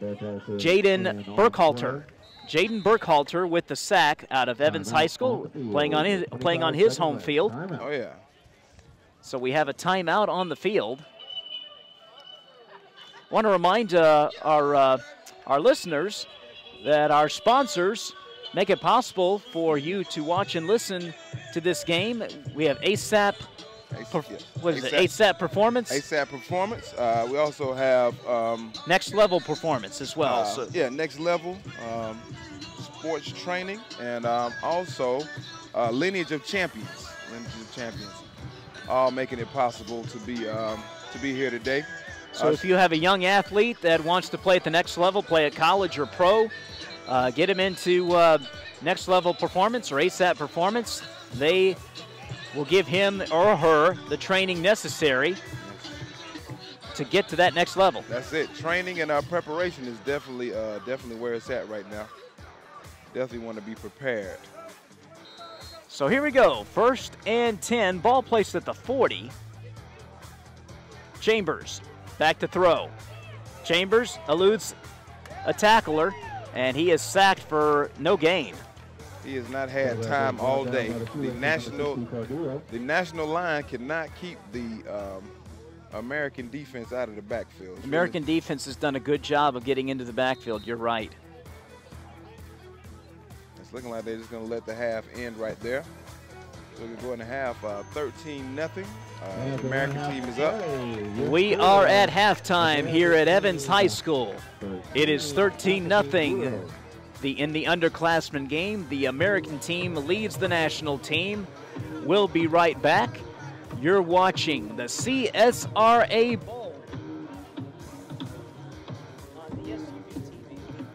Jaden Burkhalter. Jaden Burkhalter with the sack out of Evans High School, playing on his home field. Oh, yeah. So we have a timeout on the field. Want to remind our listeners that our sponsors make it possible for you to watch and listen to this game. We have ASAP. What is it? ASAP Performance. ASAP Performance. We also have Next Level Performance as well. Yeah, Next Level Sports Training, and also Lineage of Champions. All making it possible to be here today. So if you have a young athlete that wants to play at the next level, play at college or pro, get him into Next Level Performance or ASAP Performance. They will give him or her the training necessary to get to that next level. That's it. Training and preparation is definitely where it's at right now. Definitely want to be prepared. So here we go. 1st and 10. Ball placed at the 40. Chambers back to throw. Chambers eludes a tackler, and he is sacked for no gain. He has not had time all day. The national line cannot keep the American defense out of the backfield. American defense has done a good job of getting into the backfield. You're right. It's looking like they're just going to let the half end right there. So we're going to have 13-0. The American team is up. We are at halftime here at Evans High School. It is 13-0. In the underclassmen game, the American team leads the national team. We'll be right back. You're watching the CSRA Bowl on the SUVTV.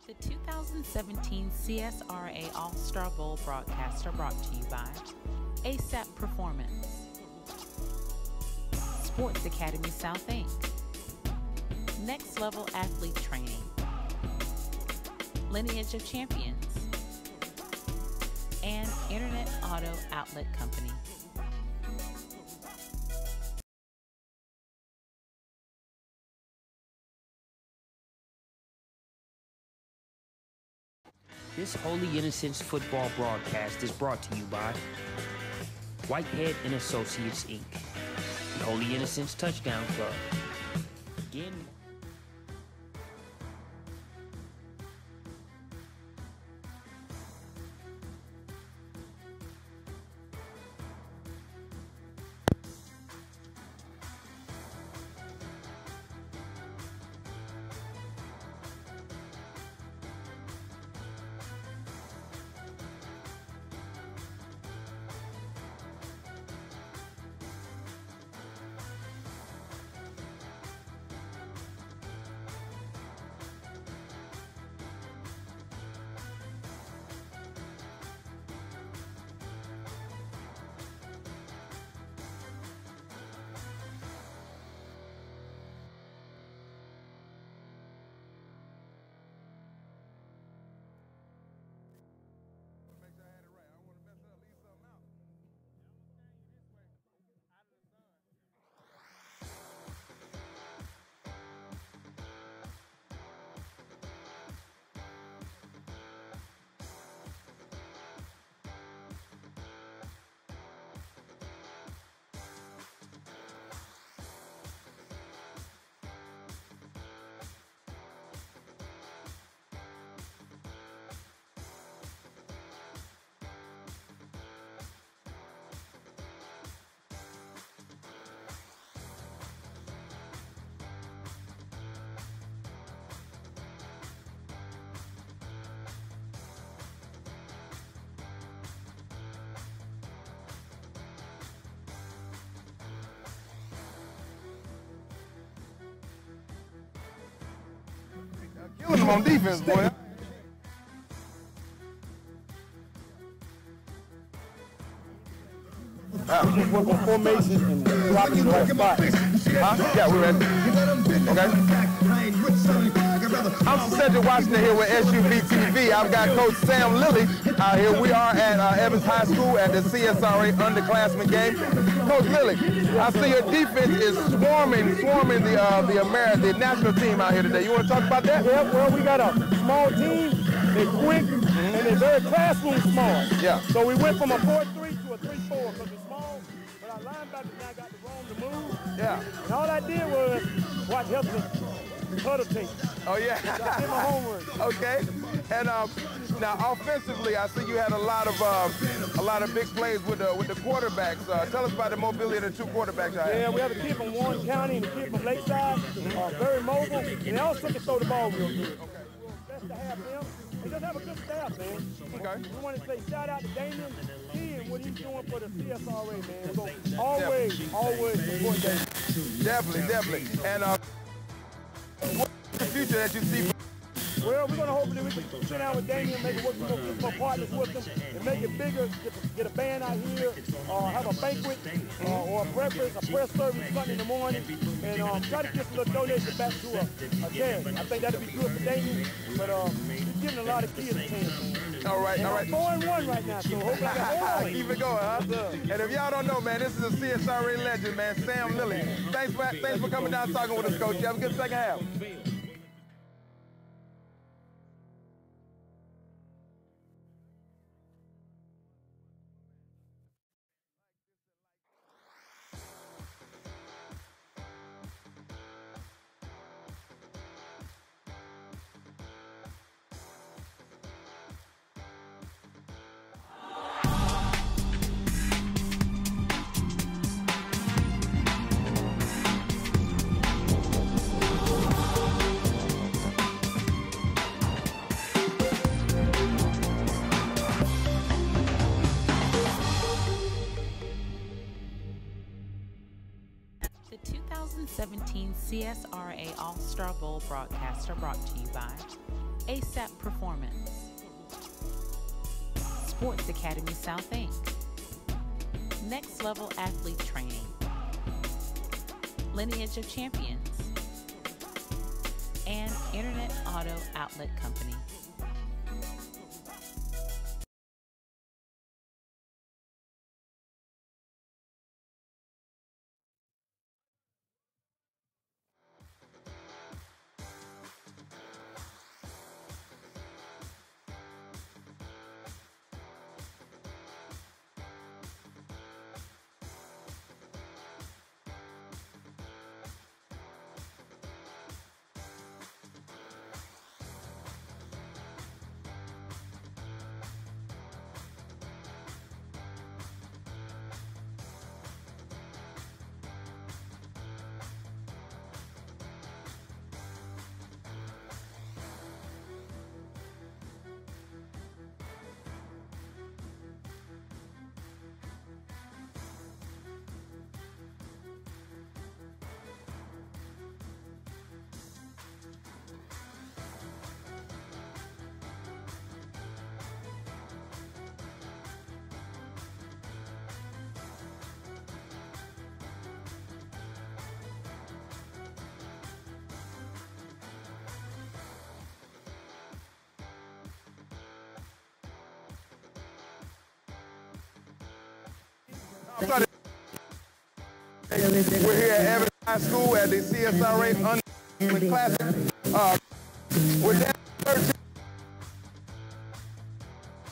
The 2017 CSRA All-Star Bowl broadcasts are brought to you by ASAP Performance, Sports Academy South Inc., Next Level Athlete Training, Lineage of Champions, and Internet Auto Outlet Company. This Holy Innocents football broadcast is brought to you by Whitehead and Associates, Inc., the Holy Innocents Touchdown Club. Again, Killing them on defense, boy. Just work on formation and drop in the right spot. Huh? Yeah, we're ready. Okay. I'm Cedric Washington here with SUV TV. I've got Coach Sam Lilly out here. We are at Evans High School at the CSRA Underclassman game. Coach Lilly, I see your defense is swarming the national team out here today. You want to talk about that? Yeah, well, we got a small team. They're quick, and they're very classroom smart. Yeah. So we went from a 4-3 to a 3-4 because they're small, but our linebackers now got the room to move. Yeah. And all I did was watch Hudson huddle tape. Oh, yeah. So I did my homework. Okay. And now offensively, I see you had a lot of big plays with the quarterbacks. Tell us about the mobility of the two quarterbacks. Yeah, we have a kid from Warren County and a kid from Lakeside, very mobile, and they also can throw the ball real good. Okay. Best to have them. And just have a good staff, man. Okay. We want to say shout out to Damien Key and what he's doing for the CSRA, man. So always support Damien. Definitely. And what's the future that you see? Well, we're going to hopefully we can sit down with Damien, maybe work some more partners with them, and make it bigger, get a band out here, have a banquet, or a breakfast, a prayer service Sunday in the morning, and try to get some little donation back to a charity. I think that'll be good for Damien, but he's giving a lot of kids a chance, man. All right. 4-1 right now, so hopefully I can keep it going, huh? And if y'all don't know, man, this is a CSRA legend, man, Sam Lilly. Thanks for coming down and talking with us, Coach. You have a good second half. The 2017 CSRA All-Star Bowl broadcasts are brought to you by ASAP Performance, Sports Academy South Inc., Next Level Athlete Training, Lineage of Champions, and Internet Auto Outlet Company. We're here at Evans High School at the CSRA Underclassman. We're down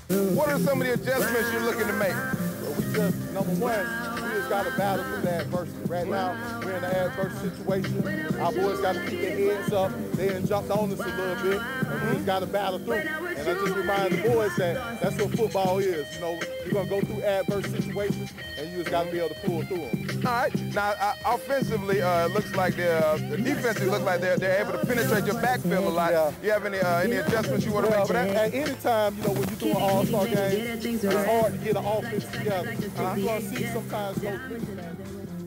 13. What are some of the adjustments you're looking to make? Well, we just, number one, we just got to battle through the adversity. Right now, we're in an adverse situation. Our boys got to keep their heads up. They done jumped on us a little bit, and we just got to battle through. And I just remind the boys that that's what football is. You know, you're going to go through adverse situations, and you just got to be able to pull through them. All right. Now, offensively, it looks like defensively look like they're able to penetrate your backfield a lot. Yeah. You have any adjustments you want to make for that? At any time, you know, when you're doing all-star games, it's hard to get an offense together. You're going to see sometimes those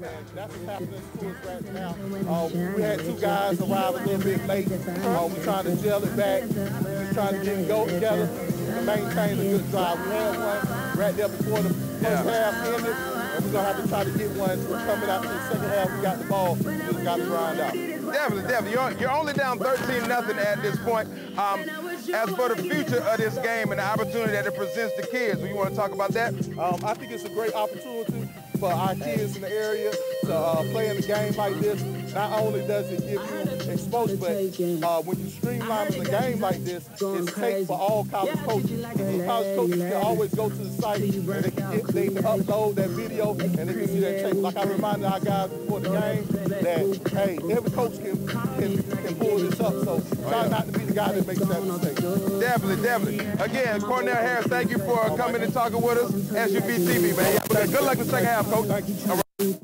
and that's what's happening to us right now. We had two guys arrive a little bit late. We're trying to gel it back. We're just trying to get it go together to maintain a good drive. We had one right there before the first half ended, and we're going to have to try to get one. We're coming out to the second half. We got the ball. We just got to grind out. Definitely. You're only down 13-0 at this point. As for the future of this game and the opportunity that it presents to kids, do you want to talk about that? I think it's a great opportunity for our kids in the area to play in a game like this. Not only does it give you exposure, but when you streamline in a game like this, it's take for all college coaches. College coaches can always go to the site and they can upload that video and they can see that tape. Like I reminded our guys before the game that, hey, every coach can pull this up. So try not to be the guy that makes that mistake. Definitely. Again, Cornell Harris, thank you for coming and talking with us. SUV TV, man. Good luck in the second half, Coach. Thank you. All right.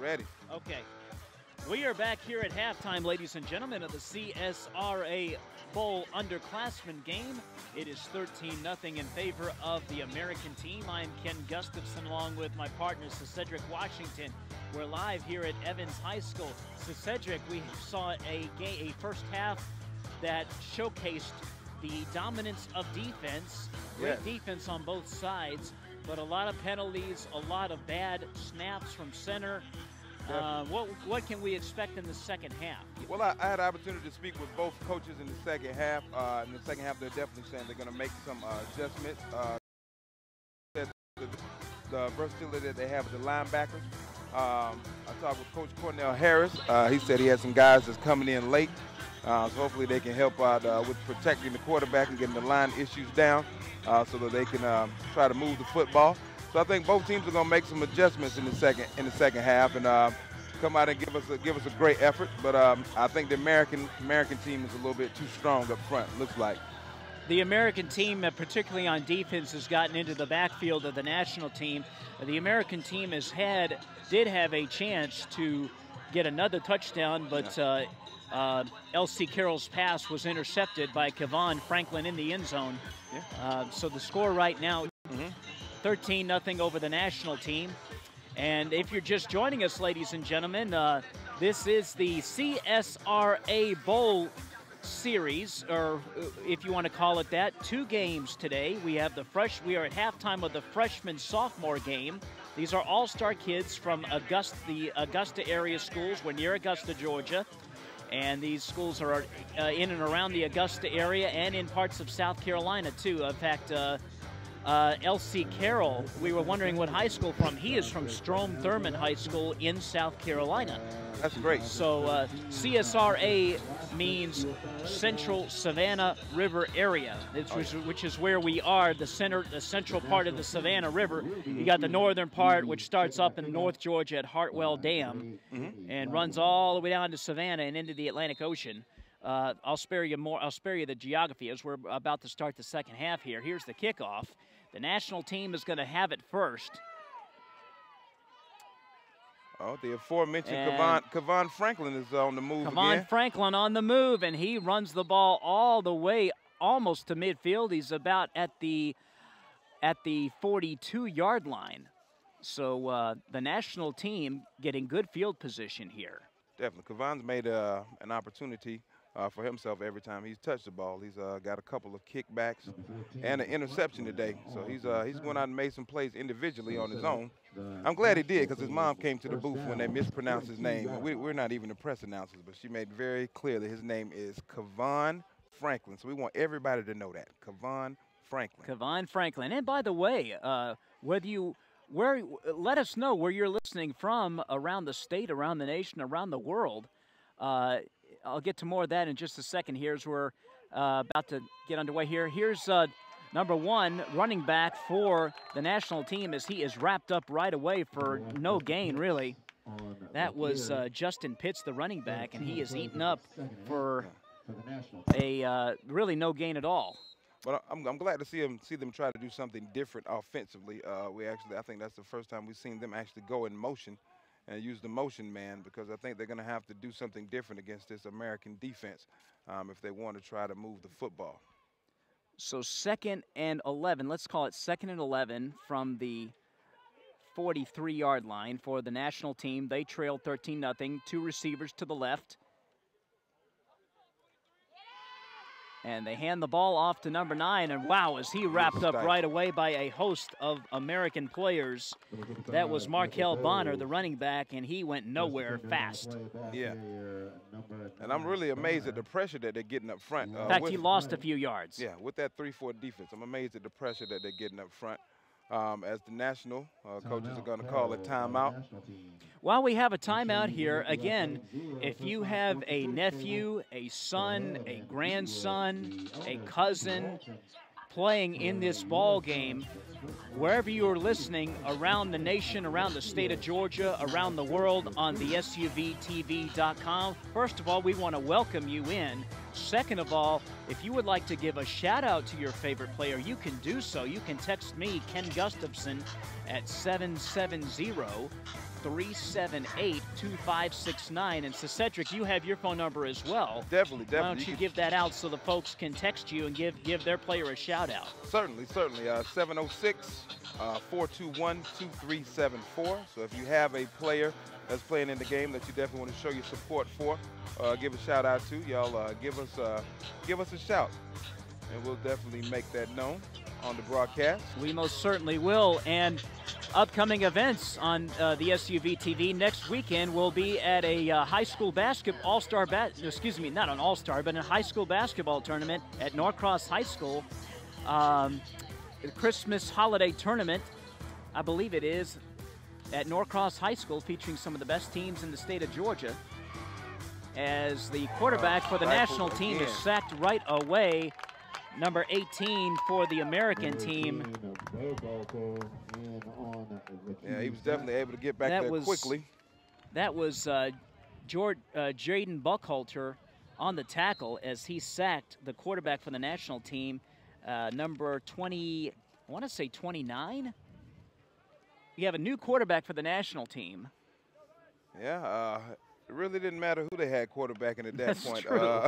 Ready. Okay. We are back here at halftime, ladies and gentlemen, of the CSRA Bowl Underclassman game. It is 13-0 in favor of the American team. I'm Ken Gustafson along with my partner, Cedric Washington. We're live here at Evans High School. Cedric, we saw a first half that showcased the dominance of defense. Great defense on both sides, but a lot of penalties, a lot of bad snaps from center. What can we expect in the second half? Well, I had an opportunity to speak with both coaches in the second half. In the second half, they're definitely saying they're going to make some adjustments. The versatility that they have with the linebackers. I talked with Coach Cornell Harris. He said he had some guys that's coming in late. So hopefully they can help out with protecting the quarterback and getting the line issues down so that they can try to move the football. So I think both teams are going to make some adjustments in the second half and come out and give us a great effort. But I think the American team is a little bit too strong up front, looks like. The American team, particularly on defense, has gotten into the backfield of the national team. The American team did have a chance to get another touchdown, but L.C. Carroll's pass was intercepted by Kevon Franklin in the end zone. So the score right now, 13-0 over the national team. And if you're just joining us, ladies and gentlemen, this is the CSRA Bowl series, or if you want to call it that. 2 games today. We are at halftime of the freshman-sophomore game. These are all-star kids from the Augusta area schools. We're near Augusta, Georgia. And these schools are in and around the Augusta area and in parts of South Carolina, too. In fact, L.C. Carroll, we were wondering what high school from. He is from Strom Thurmond High School in South Carolina. That's great. So CSRA means Central Savannah River area, which is where we are, the central part of the Savannah River. You got the northern part, which starts up in North Georgia at Hartwell Dam and runs all the way down to Savannah and into the Atlantic Ocean. I'll spare you the geography as we're about to start the second half here. Here's the kickoff. The national team is going to have it first. Oh, the aforementioned Kevon Franklin is on the move again. Kevon Franklin on the move, and he runs the ball all the way almost to midfield. He's about at the 42-yard line. So the national team getting good field position here. Definitely. Kevon's made an opportunity for himself every time he's touched the ball. He's got a couple of kickbacks and an interception today. So he's going out and made some plays individually on his own. I'm glad he did, because his mom came to the booth when they mispronounced his name. We're not even the press announcers, but she made very clear that his name is Kevon Franklin. So we want everybody to know that. Kevon Franklin. Kevon Franklin. And by the way, let us know where you're listening from around the state, around the nation, around the world. I'll get to more of that in just a second here as we're about to get underway here. Here's number 1 running back for the national team as he is wrapped up right away for no gain, really. That was Justin Pitts, the running back, and he is eaten up for a really no gain at all. But I'm glad to see them try to do something different offensively. I think that's the first time we've seen them actually go in motion and use the motion man, because I think they're going to have to do something different against this American defense if they want to try to move the football. So 2nd and 11, let's call it 2nd and 11 from the 43-yard line for the national team. They trail 13-0, 2 receivers to the left. And they hand the ball off to number 9, and wow, is he wrapped up right away by a host of American players. That was Markel Bonner, the running back, and he went nowhere fast. Yeah. And I'm really amazed at the pressure that they're getting up front. In fact, he lost a few yards. Yeah, with that 3-4 defense, I'm amazed at the pressure that they're getting up front. As the national coaches are going to call a timeout. While we have a timeout here, again, if you have a nephew, a son, a grandson, a cousin playing in this ball game, wherever you are listening around the nation, around the state of Georgia, around the world on the SUVTV.com, first of all, we want to welcome you in. Second of all, if you would like to give a shout out to your favorite player, you can do so. You can text me, Ken Gustafson, at 378-2569. And so, Cedric, you have your phone number as well. Definitely. Why don't you give that out so the folks can text you and give their player a shout out? Certainly. 706-421-2374. So if you have a player that's playing in the game that you definitely want to show your support for, give a shout out to y'all. Give us a shout, and we'll definitely make that known on the broadcast. We most certainly will. And upcoming events on the SUV TV next weekend will be at a high school basketball not an all-star, but a high school basketball tournament at Norcross High School. The Christmas holiday tournament, I believe it is, at Norcross High School, featuring some of the best teams in the state of Georgia. As the quarterback for the national team is sacked right away. Number 18 for the American team. Yeah, he was definitely able to get back there quickly. That was Jaden Buckhalter on the tackle as he sacked the quarterback for the national team, number 20, I want to say 29. You have a new quarterback for the national team. Yeah, it really didn't matter who they had quarterbacking at that That's point. True.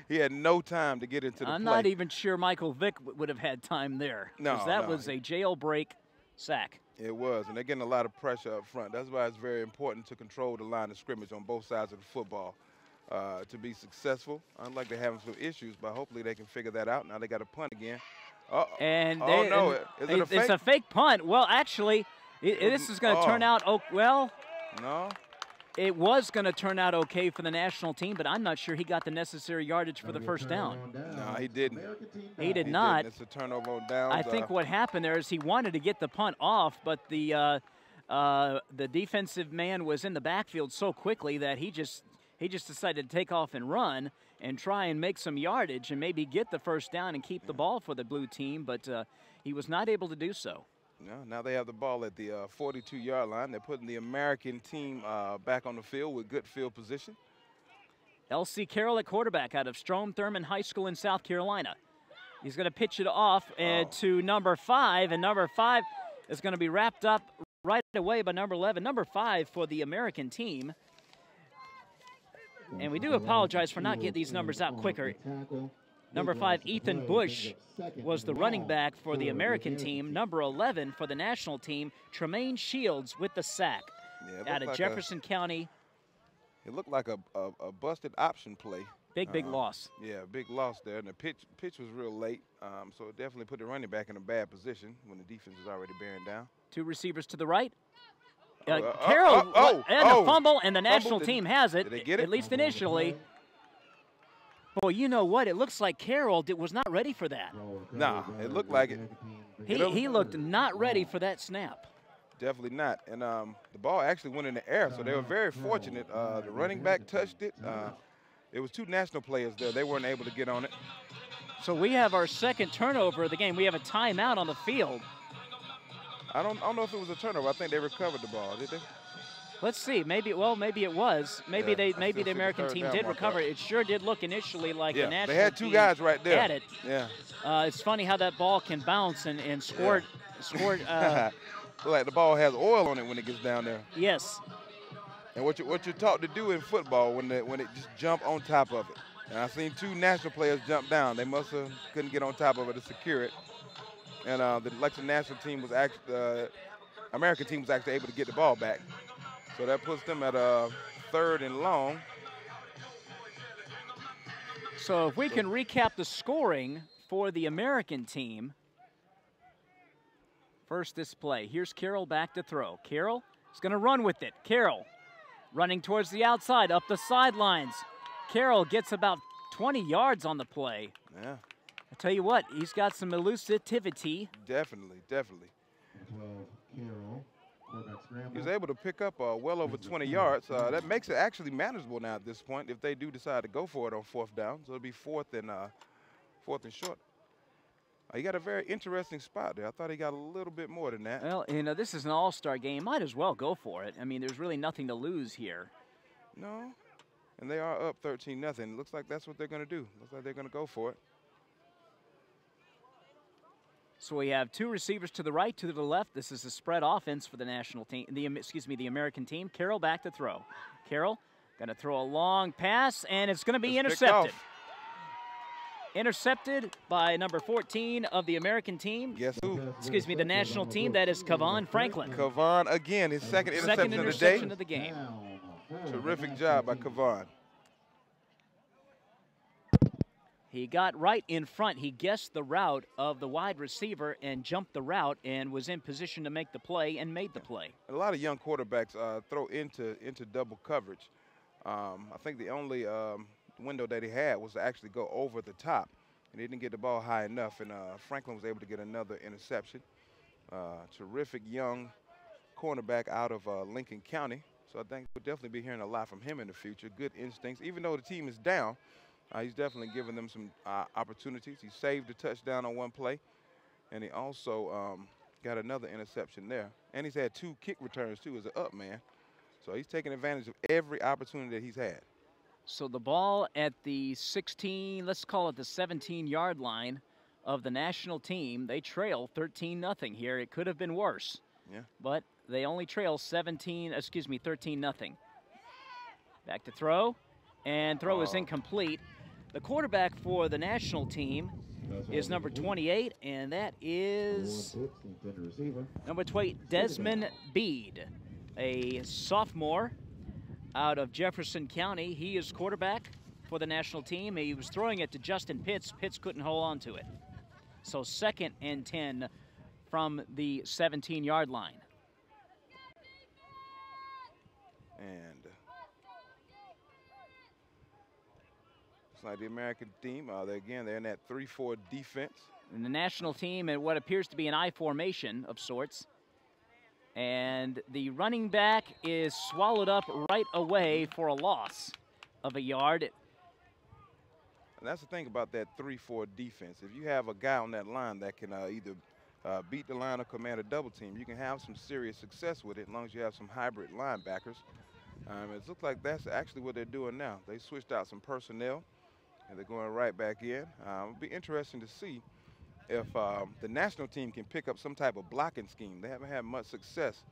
He had no time to get into the play. I'm not even sure Michael Vick would have had time there. No, that was a jailbreak sack. It was, and they're getting a lot of pressure up front. That's why it's very important to control the line of scrimmage on both sides of the football to be successful. Unlike they're having some issues, but hopefully they can figure that out. Now they got a punt again. And no, is it a fake? It's a fake punt. Well, actually, this is going to turn out, No. It was going to turn out okay for the national team, but I'm not sure he got the necessary yardage for the first down. No, he didn't. He did not. It's a turnover on downs. I think what happened there is he wanted to get the punt off, but the defensive man was in the backfield so quickly that he just decided to take off and run and try and make some yardage and maybe get the first down and keep the ball for the blue team, but he was not able to do so. No, now they have the ball at the 42-yard line. They're putting the American team back on the field with good field position. L.C. Carroll at quarterback out of Strom Thurmond High School in South Carolina. He's going to pitch it off to number 5, and number 5 is going to be wrapped up right away by number 11. Number 5 for the American team. And we do apologize for not getting these numbers out quicker. Number 5, Ethan Bush, was the running back for the American team. Number 11 for the national team, Tremaine Shields with the sack out of Jefferson County. It looked like a busted option play. Big loss. Yeah, big loss there. And the pitch was real late, so it definitely put the running back in a bad position when the defense was already bearing down. 2 receivers to the right. Carroll and a fumble, and the national team has it, Did they get it? At least initially. Well, you know what? It looks like Carroll was not ready for that. Nah, it looked like it. He looked not ready for that snap. Definitely not. And the ball actually went in the air, so they were very fortunate. The running back touched it. It was 2 national players there. They weren't able to get on it. So we have our second turnover of the game. We have a timeout on the field. I don't know if it was a turnover. I think they recovered the ball, did they? Let's see. Maybe it was. Maybe the American team did recover. It sure did look initially like the national team. They had 2 guys right there. Had it. Yeah. It's funny how that ball can bounce and squirt. Like the ball has oil on it when it gets down there. Yes. And what you're taught to do in football when it just jump on top of it. And I've seen 2 national players jump down. They must have couldn't get on top of it to secure it. And the Lexington national team was actually American team was actually able to get the ball back. So that puts them at a 3rd and long. So if we can recap the scoring for the American team. First this play. Here's Carroll back to throw. Carroll is going to run with it. Carroll running towards the outside, up the sidelines. Carroll gets about 20 yards on the play. Yeah. I tell you what, he's got some elusivity. Definitely. He was able to pick up well over 20 yards. That makes it actually manageable now at this point if they do decide to go for it on 4th down. So it'll be 4th and short. He got a very interesting spot there. I thought he got a little bit more than that. Well, this is an all-star game. Might as well go for it. I mean, there's really nothing to lose here. No. And they are up 13-0. Looks like that's what they're going to do. Looks like they're going to go for it. So we have two receivers to the right, two to the left. This is a spread offense for the national team, the American team. Carroll back to throw. Carroll going to throw a long pass, and it's going to be intercepted. Intercepted by number 14 of the American team. Guess who? Excuse me, the national team. That is Kavon Franklin. Kavon again, his second interception of the game. Terrific job by Kavon. He got right in front. He guessed the route of the wide receiver and jumped the route and was in position to make the play and made the play. A lot of young quarterbacks throw into double coverage. I think the only window that he had was to actually go over the top, and he didn't get the ball high enough, and Franklin was able to get another interception. Terrific young cornerback out of Lincoln County, so I think we'll definitely be hearing a lot from him in the future. Good instincts. Even though the team is down, he's definitely giving them some opportunities. He saved a touchdown on one play, and he also got another interception there. And he's had 2 kick returns, too, as an up man. So he's taking advantage of every opportunity that he's had. So the ball at the 16, let's call it the 17-yard line of the national team. They trail 13-0 here. It could have been worse. Yeah. But they only trail 13-0. Back to throw, and throw is incomplete. The quarterback for the national team is number 28, and that is number 28, Desmond Bede, a sophomore out of Jefferson County. He is quarterback for the national team. He was throwing it to Justin Pitts. Pitts couldn't hold on to it. So 2nd and 10 from the 17-yard line. And it's like the American team. They're in that 3-4 defense. And the national team in what appears to be an I formation of sorts. And the running back is swallowed up right away for a loss of a yard. And that's the thing about that 3-4 defense. If you have a guy on that line that can either beat the line or command a double team, you can have some serious success with it as long as you have some hybrid linebackers. It looks like that's actually what they're doing now. They switched out some personnel, and they're going right back in. It'll be interesting to see if the national team can pick up some type of blocking scheme. They haven't had much success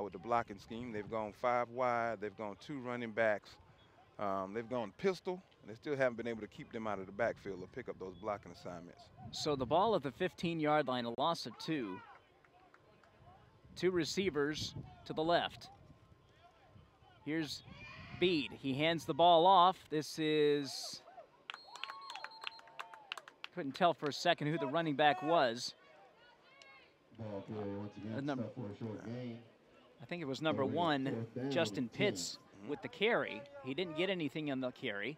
with the blocking scheme. They've gone 5 wide. They've gone 2 running backs. They've gone pistol, and they still haven't been able to keep them out of the backfield or pick up those blocking assignments. So the ball at the 15-yard line, a loss of 2. 2 receivers to the left. Here's Bede. He hands the ball off. This is... Couldn't tell for a second who the running back was. I think it was number 1, Justin Pitts, with the carry. He didn't get anything on the carry.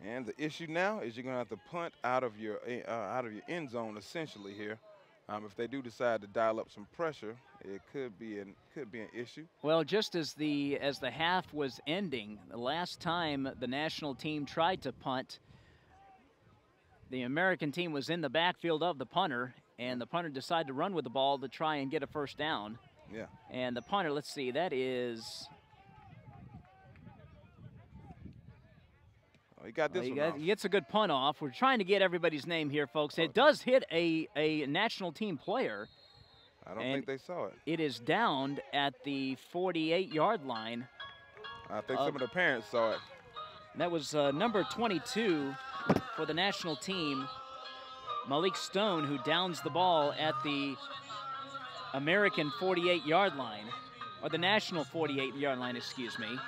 And the issue now is you're going to have to punt out of your end zone essentially here. If they do decide to dial up some pressure, it could be an issue. Well, just as the half was ending, the last time the national team tried to punt, the American team was in the backfield of the punter, and the punter decided to run with the ball to try and get a first down. Yeah. And the punter, let's see, that is... Oh, he got this one off. He gets a good punt off. We're trying to get everybody's name here, folks. It does hit a national team player. I don't think they saw it. It is downed at the 48-yard line. I think some of the parents saw it. That was number 22 for the national team, Malik Stone, who downs the ball at the American 48-yard line, or the national 48-yard line, excuse me.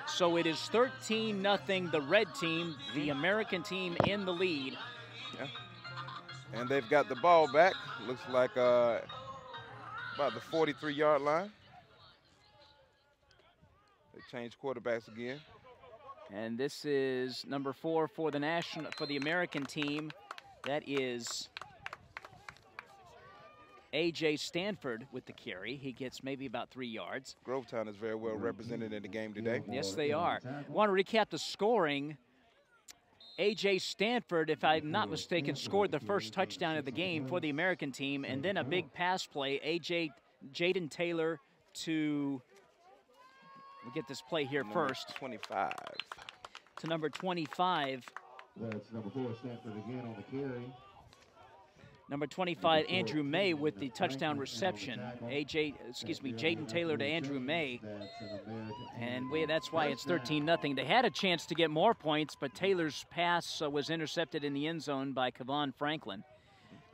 So it is 13-0, the red team, the American team in the lead. Yeah. And they've got the ball back. Looks like about the 43-yard line. They changed quarterbacks again. And this is number 4 for the American team. That is A.J. Stanford with the carry. He gets maybe about 3 yards. Grovetown is very well represented in the game today. Yes, they are. I want to recap the scoring. A.J. Stanford, if I'm not mistaken, scored the first touchdown of the game for the American team, and then a big pass play. Jaden Taylor to... We'll get this play here first. 25. To number 25. That's number 4, Stanford again on the carry. Number 25, Andrew May with the touchdown reception. Jaden Taylor to Andrew May. And that's why it's 13-0. They had a chance to get more points, but Taylor's pass was intercepted in the end zone by Kevon Franklin.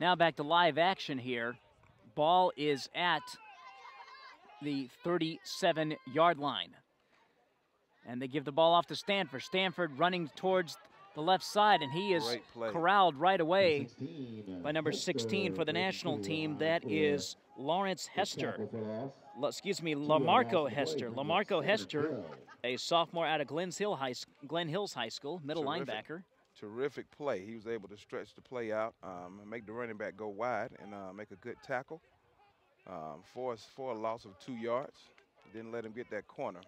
Now back to live action here. Ball is at the 37-yard line. And they give the ball off to Stanford. Stanford running towards the left side, and he is corralled right away by number 16 for the national team. That is Lawrence Hester. Lamarco Hester. Lamarco Hester, a sophomore out of Glen Hills High School, middle linebacker. Terrific play. He was able to stretch the play out, make the running back go wide, and make a good tackle for a loss of 2 yards. Didn't let him get that corner.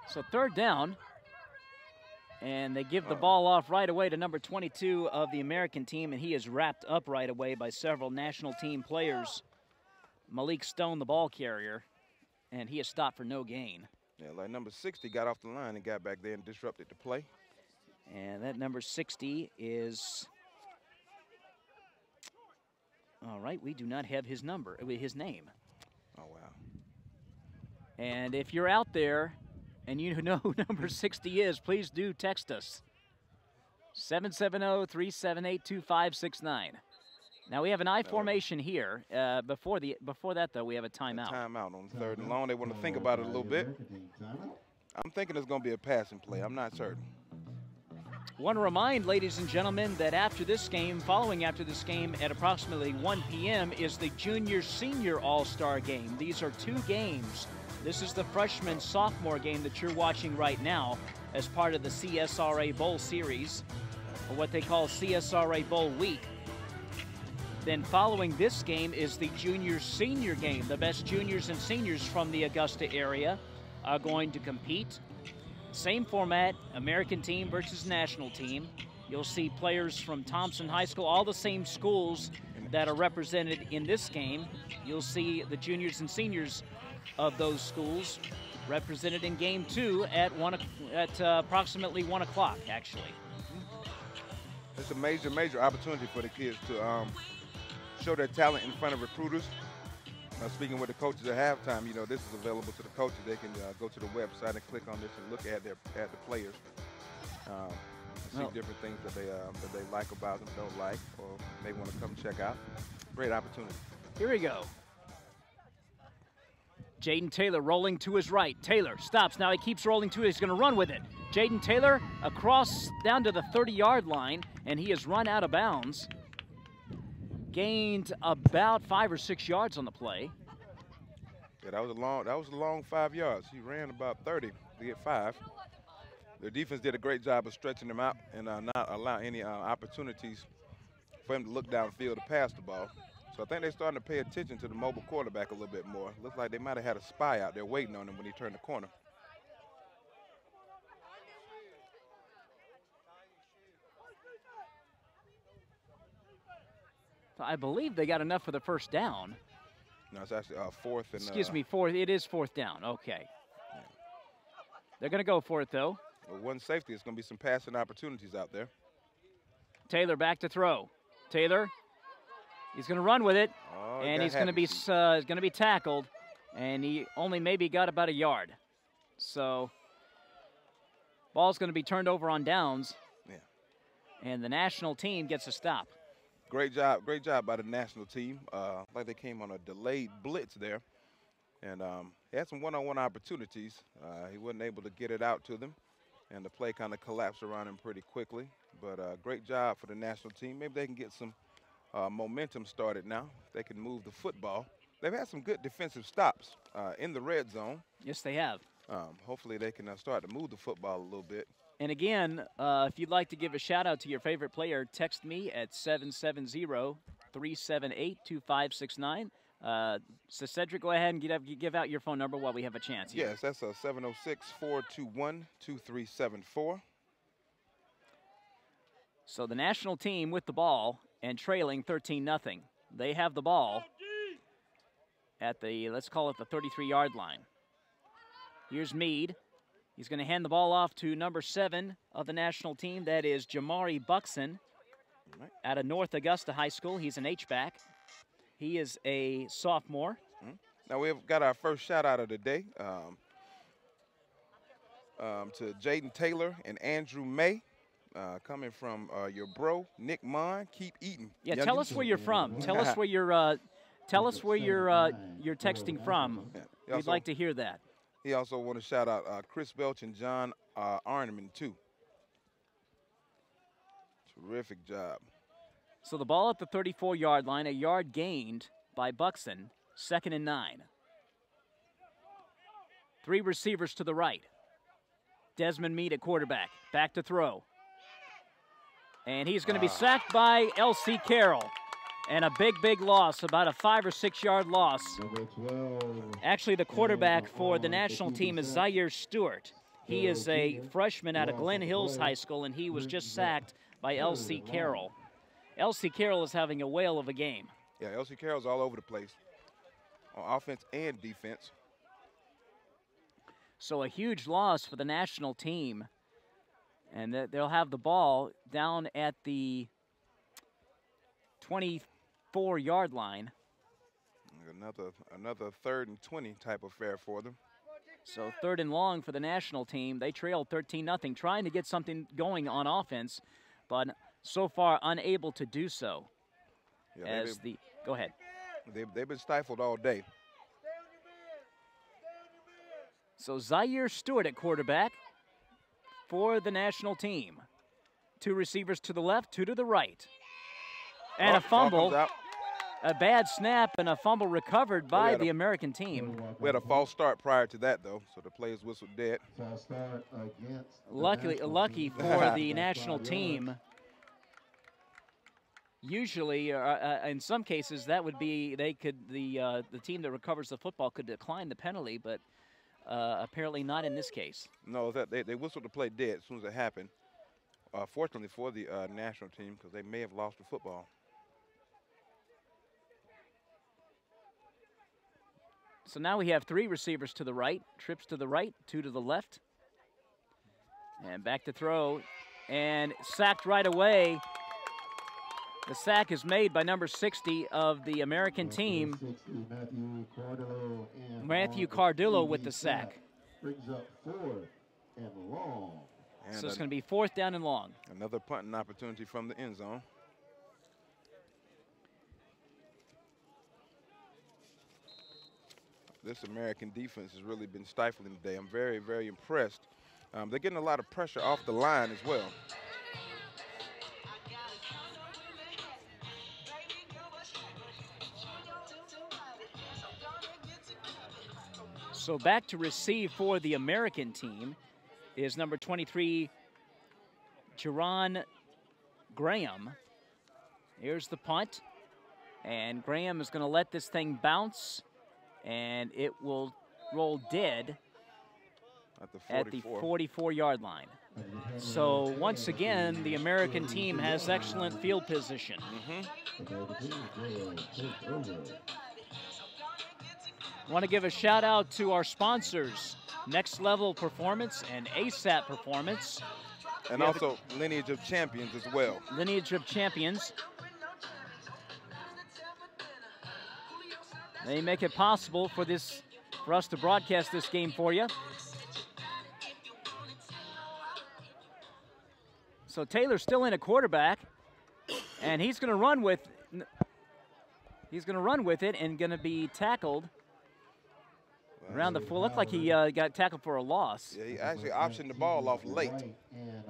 So third down, and they give the ball off right away to number 22 of the American team, and he is wrapped up right away by several national team players. Malik Stone, the ball carrier, and he is stopped for no gain. Yeah, like number 60 got off the line and got back there and disrupted the play. And that number 60 is, all right, we do not have his name. Oh, wow. And if you're out there and you know who number 60 is, please do text us. 770-378-2569. Now we have an I formation here. Before that, though, we have a timeout. Timeout on third and long. They want to think about it a little bit. I'm thinking it's going to be a passing play. I'm not certain. Want to remind, ladies and gentlemen, that following after this game at approximately 1 p.m. is the junior-senior all-star game. These are 2 games. This is the freshman-sophomore game that you're watching right now as part of the CSRA Bowl series, or what they call CSRA Bowl week. Then following this game is the junior-senior game. The best juniors and seniors from the Augusta area are going to compete. Same format, American team versus national team. You'll see players from Thompson High School, all the same schools that are represented in this game. You'll see the juniors and seniors of those schools represented in game 2 at approximately 1 o'clock, actually. It's a major opportunity for the kids to show their talent in front of recruiters. Speaking with the coaches at halftime, you know, this is available to the coaches. They can go to the website and click on this and look at the players, see different things that they like about them, don't like, or may want to come check out. Great opportunity. Here we go. Jaden Taylor rolling to his right. Taylor stops. Now he keeps rolling to it. He's going to run with it. Jaden Taylor across down to the 30-yard line, and he has run out of bounds. Gained about 5 or 6 yards on the play. Yeah, that was a long 5 yards. He ran about 30 to get 5. Their defense did a great job of stretching him out and not allow any opportunities for him to look downfield to pass the ball. So I think they're starting to pay attention to the mobile quarterback a little bit more. Looks like they might have had a spy out there waiting on him when he turned the corner. I believe they got enough for the first down. No, it's actually fourth and... Excuse me, fourth. It is fourth down. Okay. Yeah. They're going to go for it, though. Well, one safety. It's going to be some passing opportunities out there. Taylor back to throw. Taylor, he's going to run with it, and he's going to be tackled, and he only maybe got about a yard. So ball's going to be turned over on downs. Yeah. And the national team gets a stop. Great job by the national team. Like they came on a delayed blitz there, and he had some one-on-one opportunities. He wasn't able to get it out to them, and the play kind of collapsed around him pretty quickly. But great job for the national team. Maybe they can get some momentum started now. They can move the football. They've had some good defensive stops in the red zone. Yes, they have. Hopefully they can start to move the football a little bit. And again, if you'd like to give a shout-out to your favorite player, text me at 770-378-2569. So, Cedric, go ahead and give out your phone number while we have a chance here. Yes, that's 706-421-2374. So the national team with the ball and trailing 13-0. They have the ball at the, let's call it the 33-yard line. Here's Meade. He's going to hand the ball off to number 7 of the national team. That is Jamari Buxton out of North Augusta High School. He's an H-back. He is a sophomore. Now we've got our first shout out of the day to Jaden Taylor and Andrew May, coming from your bro Nick Mon. Keep eating. Yeah, tell us where you're from. Tell us where you're. Tell us where you're texting from. Yeah, we'd like to hear that. He also want to shout out Chris Belch and John Arneman too. Terrific job. So the ball at the 34-yard line, a yard gained by Buxton, 2nd and 9. 3 receivers to the right. Desmond Meade at quarterback, back to throw. And he's going to be sacked by L.C. Carroll. And a big loss, about a 5 or 6 yard loss. Actually, the quarterback for the national team is Zaire Stewart. He is a freshman out of Glen Hills High School, and he was just sacked by L.C. Carroll. L.C. Carroll is having a whale of a game. Yeah, L.C. Carroll's all over the place on offense and defense. So a huge loss for the national team. And they'll have the ball down at the 24-yard line. Another 3rd and 20 type of affair for them. So 3rd and long for the national team. They trailed 13-0, trying to get something going on offense, but so far unable to do so. Yeah, go ahead. They've been stifled all day. So Zaire Stewart at quarterback for the national team. 2 receivers to the left, 2 to the right. And a fumble. A bad snap and a fumble recovered by the American team. We had a false start prior to that, though, so the play is whistled dead. False start against lucky for the national team. Usually, in some cases, that would be the team that recovers the football could decline the penalty, but apparently not in this case. No, they whistled the play dead as soon as it happened. Fortunately for the national team, because they may have lost the football. So now we have 3 receivers to the right, trips to the right, 2 to the left. And back to throw, and sacked right away. The sack is made by number 60 of the American team, Matthew Cardillo with the sack. Brings up 4th and long. So it's going to be 4th down and long. Another punting opportunity from the end zone. This American defense has really been stifling today. I'm very, very impressed. They're getting a lot of pressure off the line as well. So back to receive for the American team is number 23, Jerron Graham. Here's the punt. And Graham is going to let this thing bounce. And it will roll dead at the 44-yard line. So once again, the American team has excellent field position. Want to give a shout out to our sponsors, Next Level Performance and ASAP Performance. And also Lineage of Champions as well. Lineage of Champions. They make it possible for us to broadcast this game for you. So Taylor's still in a quarterback, and he's going to run with it and going to be tackled around the full. Looked like he got tackled for a loss. Yeah, he actually optioned the ball off late.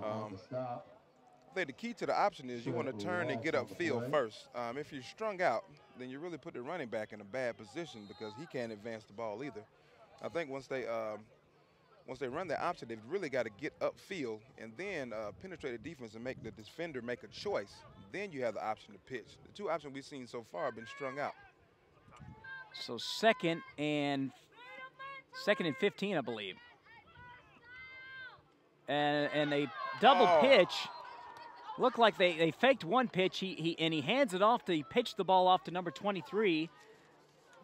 I think the key to the option is you want to turn and get upfield first. If you're strung out, then you really put the running back in a bad position because he can't advance the ball either. I think once they run the option, they've really got to get upfield and then penetrate the defense and make the defender make a choice. Then you have the option to pitch. The 2 options we've seen so far have been strung out. So second and 15, I believe. And they double pitch. Looked like they faked one pitch. He hands it off. He pitched the ball off to number 23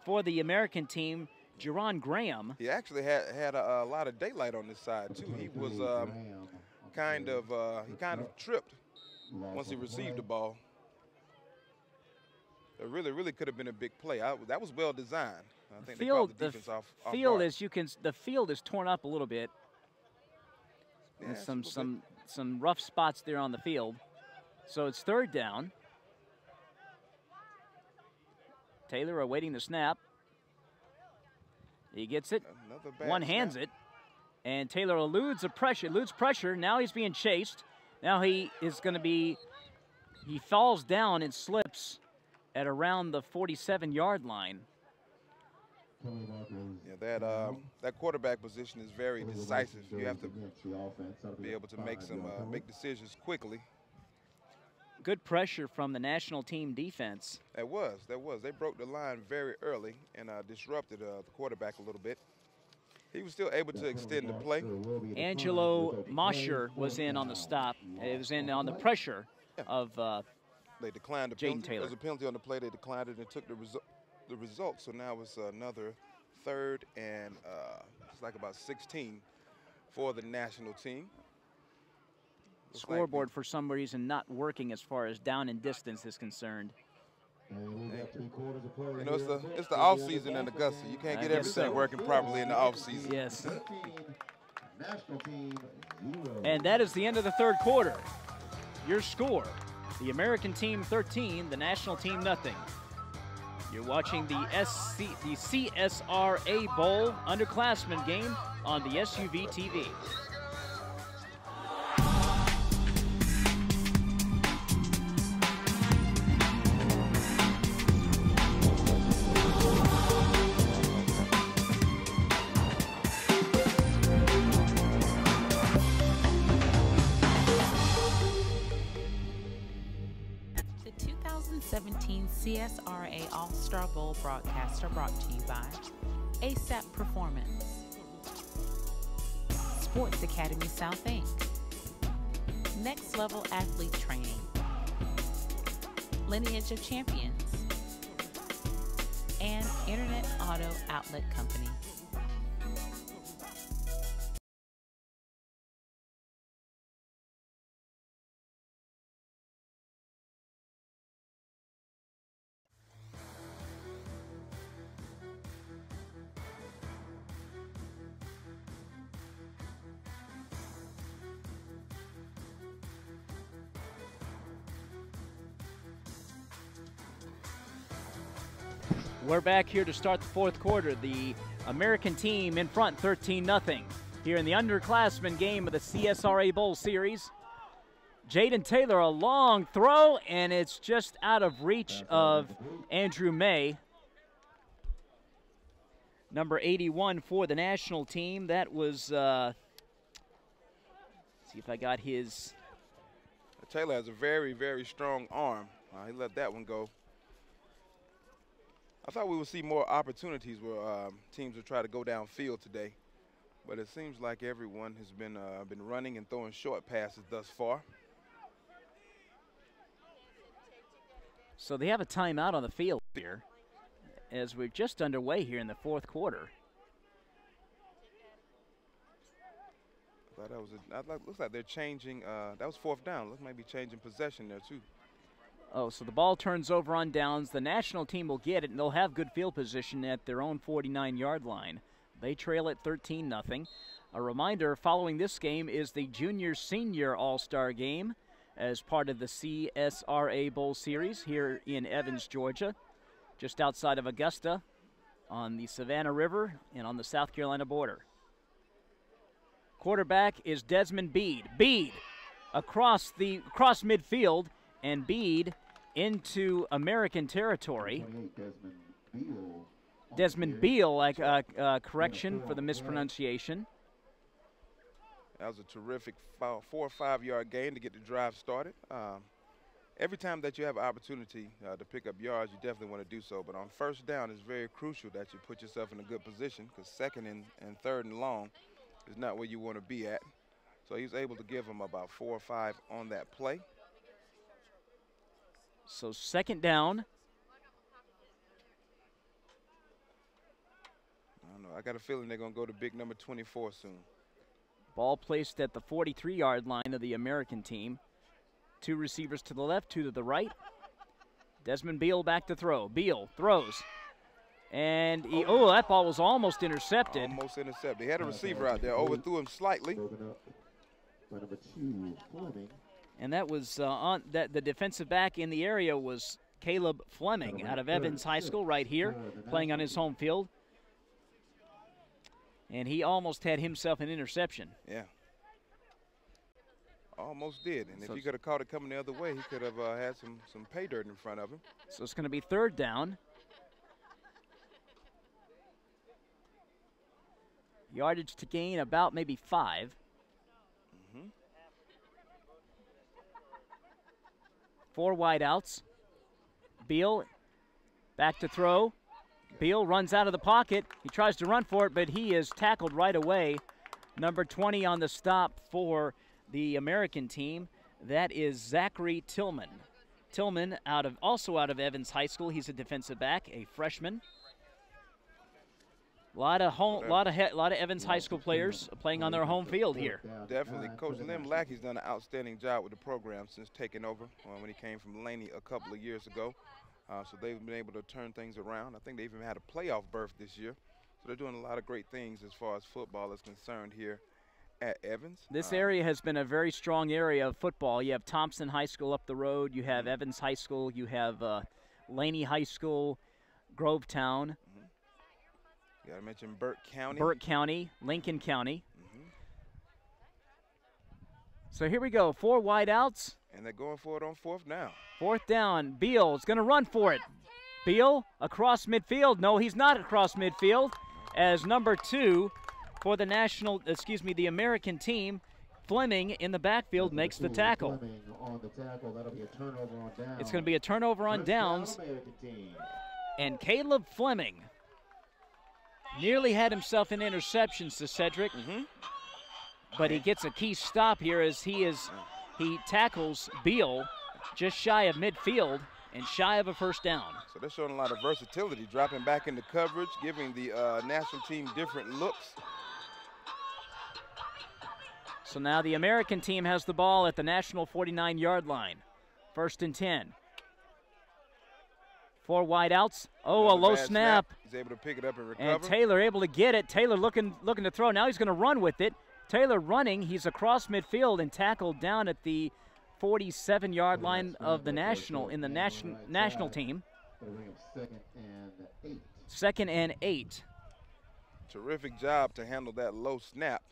for the American team, Jerron Graham. He actually had a lot of daylight on this side too. He was he kind of tripped once he received the ball. It really could have been a big play. That was well designed. I think they caught the defense off guard. The field is torn up a little bit. Yeah, some rough spots there on the field. So it's third down. Taylor awaiting the snap. He gets it. One hands it. And Taylor eludes pressure. Now he's being chased. Now he falls down and slips at around the 47-yard line. Yeah, that quarterback position is very decisive. You have to be able to make decisions quickly. Good pressure from the national team defense. That was. They broke the line very early and disrupted the quarterback a little bit. He was still able to extend the play. Angelo Mosher was in on the stop. It was in on the pressure of they declined the penalty. There was a penalty on the play. They declined it and took the result. So now it's another third and it's like about 16 for the national team. Scoreboard for some reason not working as far as down and distance is concerned. You know, it's the off season in Augusta. You can't get everything working properly in the off season. Yes. And that is the end of the third quarter. Your score: the American team 13, the national team nothing. You're watching the CSRA Bowl Underclassman game on the SUV TV. The 2017 CSRA All-Star Bowl broadcasts are brought to you by ASAP Performance, Sports Academy South Inc., Next Level Athlete Training, Lineage of Champions, and Internet Auto Outlet Company. We're back here to start the fourth quarter. The American team in front 13-0 here in the Underclassman game of the CSRA Bowl Series. Jaden Taylor, a long throw, and it's just out of reach of Andrew May. Number 81 for the national team. That was, see if I got his. Taylor has a very, very strong arm. He let that one go. I thought we would see more opportunities where teams would try to go downfield today, but it seems like everyone has been running and throwing short passes thus far. So they have a timeout on the field here as we're just underway here in the fourth quarter. Looks like they're changing. That was fourth down. Looks like maybe changing possession there too. Oh, so the ball turns over on downs. The national team will get it, and they'll have good field position at their own 49-yard line. They trail at 13-0. A reminder, following this game is the junior-senior all-star game as part of the CSRA Bowl Series here in Evans, Georgia, just outside of Augusta on the Savannah River and on the South Carolina border. Quarterback is Desmond Bede. Bede across midfield, and Bede into American territory. Desmond Beal, like correction for the mispronunciation. That was a terrific 4 or 5 yard gain to get the drive started. Every time that you have an opportunity to pick up yards, you definitely want to do so. But on first down, it's very crucial that you put yourself in a good position, because second and third and long is not where you want to be at. So he was able to give them about 4 or 5 on that play. So second down. I got a feeling they're going to go to big number 24 soon. Ball placed at the 43-yard line of the American team. 2 receivers to the left, 2 to the right. Desmond Beal back to throw. Beal throws. And that ball was almost intercepted. Almost intercepted. He had a receiver out there, overthrew him slightly. Number 2, Fleming. And that was the defensive back in the area was Caleb Fleming out of Evans High School right here, playing on his home field. And he almost had himself an interception. Yeah. Almost did. And if he could have caught it coming the other way, he could have had some pay dirt in front of him. So it's going to be 3rd down. Yardage to gain about maybe 5. 4 wideouts. Beal back to throw. Beal runs out of the pocket. He tries to run for it, but he is tackled right away. Number 20 on the stop for the American team. That is Zachary Tillman. Tillman also out of Evans High School. He's a defensive back, a freshman. A lot of Evans High School players playing on their home field here. Definitely. Coach Lim Lackey's done an outstanding job with the program since taking over when he came from Laney a couple of years ago. So they've been able to turn things around. I think they even had a playoff berth this year. So they're doing a lot of great things as far as football is concerned here at Evans. This area has been a very strong area of football. You have Thompson High School up the road. You have Evans High School. You have Laney High School, Grovetown. You got to mention Burke County. Burke County, Lincoln County. So here we go, 4 wideouts. And they're going for it on 4th down. 4th down, Beal is going to run for it. Beal across midfield. No, he's not across midfield, as number 2 for the the American team, Fleming in the backfield makes the tackle. On the tackle. That'll be a turnover on downs. It's going to be a turnover on downs. And Caleb Fleming nearly had himself an interception to Cedric, but he gets a key stop here as he tackles Beal just shy of midfield and shy of a 1st down. So they're showing a lot of versatility, dropping back into coverage, giving the national team different looks. So now the American team has the ball at the national 49-yard line. 1st and 10. 4 wideouts. Oh, a low snap. He's able to pick it up and recover. And Taylor able to get it. Taylor looking to throw. Now he's going to run with it. Taylor running. He's across midfield and tackled down at the 47-yard line of the national team. 2nd and 8. Terrific job to handle that low snap.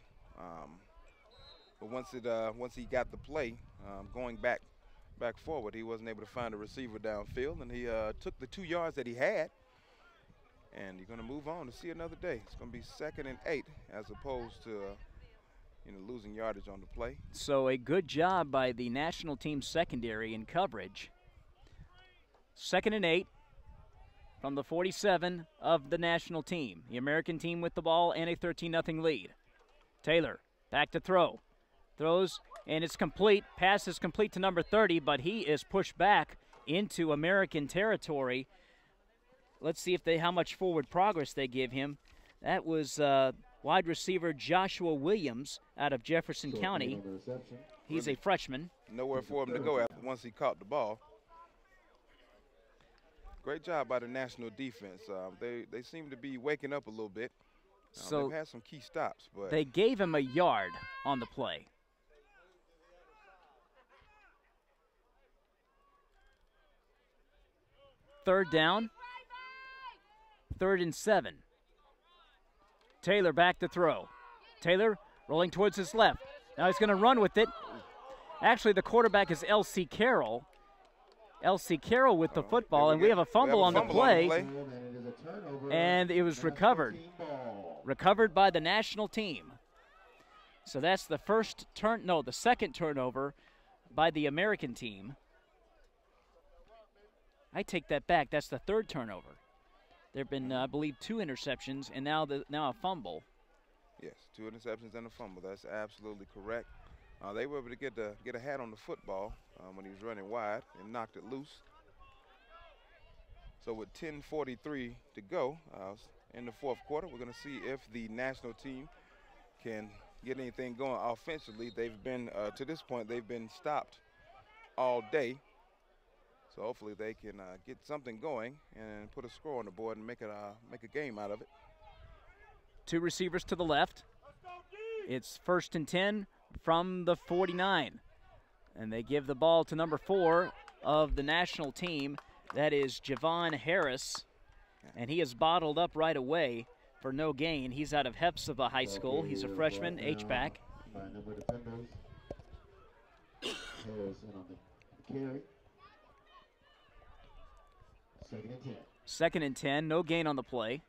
But once he got the play, going back forward, he wasn't able to find a receiver downfield, and he took the 2 yards that he had. And you're going to move on to see another day. It's going to be 2nd and 8 as opposed to losing yardage on the play. So a good job by the national team secondary in coverage. 2nd and 8 from the 47 of the national team. The American team with the ball and a 13-0 lead. Taylor back to throw. Throws, and it's complete. Pass is complete to number 30, but he is pushed back into American territory. Let's see how much forward progress they give him. That was wide receiver Joshua Williams out of Jefferson County. He's a freshman. Nowhere for him to go once he caught the ball. Great job by the national defense. They seem to be waking up a little bit. They've had some key stops, but they gave him a yard on the play. Third down. 3rd and 7. Taylor back to throw. Taylor rolling towards his left. Now he's going to run with it. Actually, the quarterback is L.C. Carroll. L.C. Carroll with the football, and we have a fumble on the play. And it was recovered. Recovered by the national team. So that's the the second turnover by the American team. I take that back. That's the 3rd turnover. There have been, I believe, 2 interceptions and now a fumble. Yes, 2 interceptions and a fumble. That's absolutely correct. They were able to get a hat on the football when he was running wide and knocked it loose. So with 10:43 to go, in the fourth quarter. We're going to see if the national team can get anything going offensively. They've been, to this point, they've been stopped all day. So hopefully they can get something going and put a score on the board and make a game out of it. 2 receivers to the left. It's 1st and 10 from the 49. And they give the ball to number 4 of the national team. That is Javon Harris. And he is bottled up right away for no gain. He's out of Hephzibah High School. He's a freshman, H-back. Harris in on the carry. 2nd and 10. 2nd and 10, no gain on the play.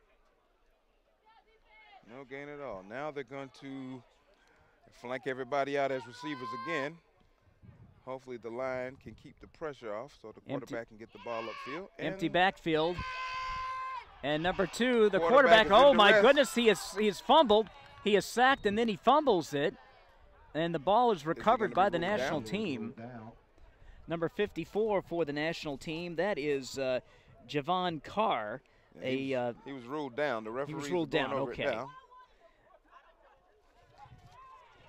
No gain at all. Now they're going to flank everybody out as receivers again. Hopefully the line can keep the pressure off so the quarterback can get the ball upfield. Empty backfield. And number 2, the quarterback, oh my goodness, he has fumbled. He is sacked and then he fumbles it. And the ball is recovered by the national team. Number 54 for the national team, that is Javon Carr. Yeah, he was ruled down. The referee was ruled down. Okay.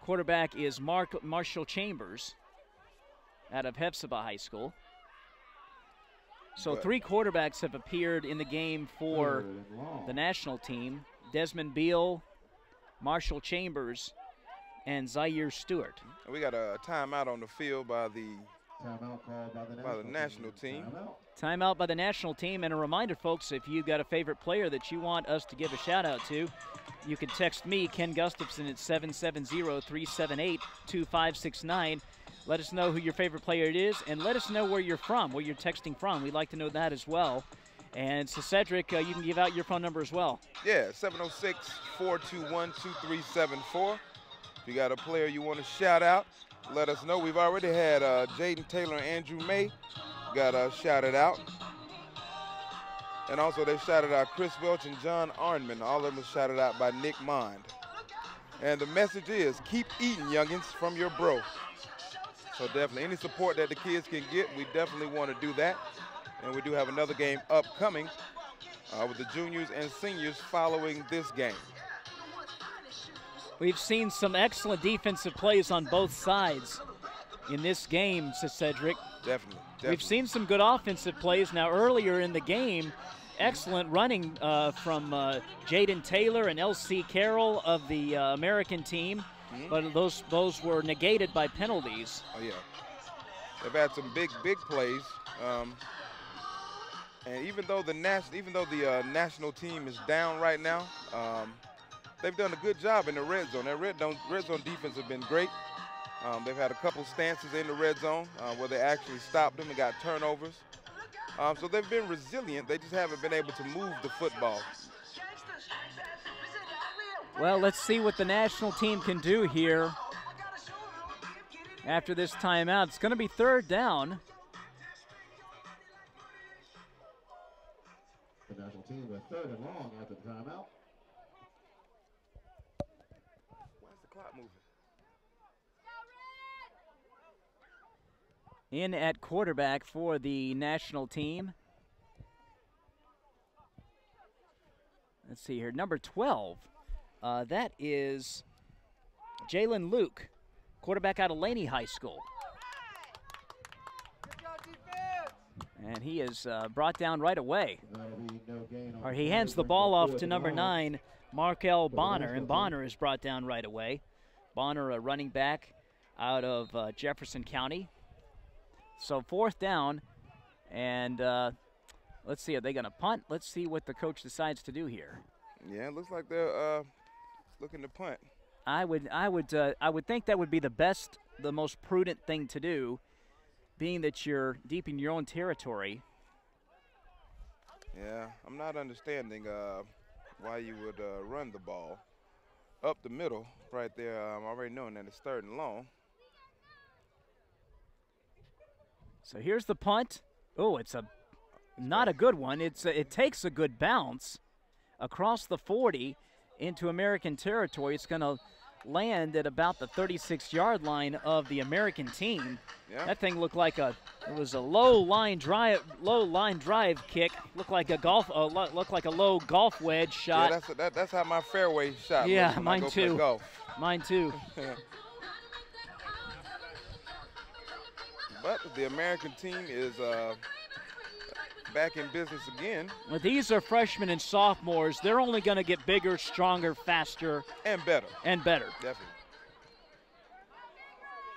Quarterback is Marshall Chambers out of Hephzibah High School. So 3 quarterbacks have appeared in the game for the national team. Desmond Beal, Marshall Chambers, and Zaire Stewart. We got a timeout on the field by the national team. Timeout by the national team. And a reminder, folks, if you got a favorite player that you want us to give a shout-out to, you can text me, Ken Gustafson, at 770-378-2569. Let us know who your favorite player it is, and let us know where you're from, where you're texting from. We'd like to know that as well. And so, Cedric, you can give out your phone number as well. Yeah, 706-421-2374. If you got a player you want to shout out, let us know. We've already had Jaden Taylor and Andrew May got shouted out. And also they shouted out Chris Welch and John Arnman. All of them were shouted out by Nick Mond. And the message is, keep eating, youngins, from your bro. So definitely any support that the kids can get, we definitely want to do that. And we do have another game upcoming with the juniors and seniors following this game. We've seen some excellent defensive plays on both sides in this game, Cedric. Definitely. We've seen some good offensive plays. Now, earlier in the game, excellent running from Jaden Taylor and L.C. Carroll of the American team, but those were negated by penalties. Oh, yeah. They've had some big plays. And even though the national team is down right now, they've done a good job in the red zone. Their red zone defense have been great. They've had a couple stances in the red zone where they actually stopped them and got turnovers. So they've been resilient. They just haven't been able to move the football. Well, let's see what the national team can do here after this timeout. It's going to be 3rd down. The national team with 3rd and long after the timeout. Why is the clock moving? In at quarterback for the national team. Let's see here, number 12. That is Jalen Luke, quarterback out of Laney High School. And he is brought down right away. Or he hands the ball off to number 9, Markel Bonner, and Bonner is brought down right away. Bonner, a running back out of Jefferson County. So 4th down, and let's see, are they going to punt? Let's see what the coach decides to do here. Yeah, it looks like they're looking to punt. I would think that would be the most prudent thing to do, being that you're deep in your own territory. Yeah, I'm not understanding why you would run the ball up the middle right there. I'm already knowing that it's 3rd and long. So here's the punt. Oh, it's not a good one. It takes a good bounce across the 40 into American territory. It's going to land at about the 36-yard line of the American team. Yeah. That thing looked like it was a low line drive kick. Looked like a low golf wedge shot. Yeah, that's how my fairway shot Yeah, looks when mine I go too. play golf. Mine too. But the American team is back in business again. Well, these are freshmen and sophomores. They're only going to get bigger, stronger, faster. And better. And better. Definitely.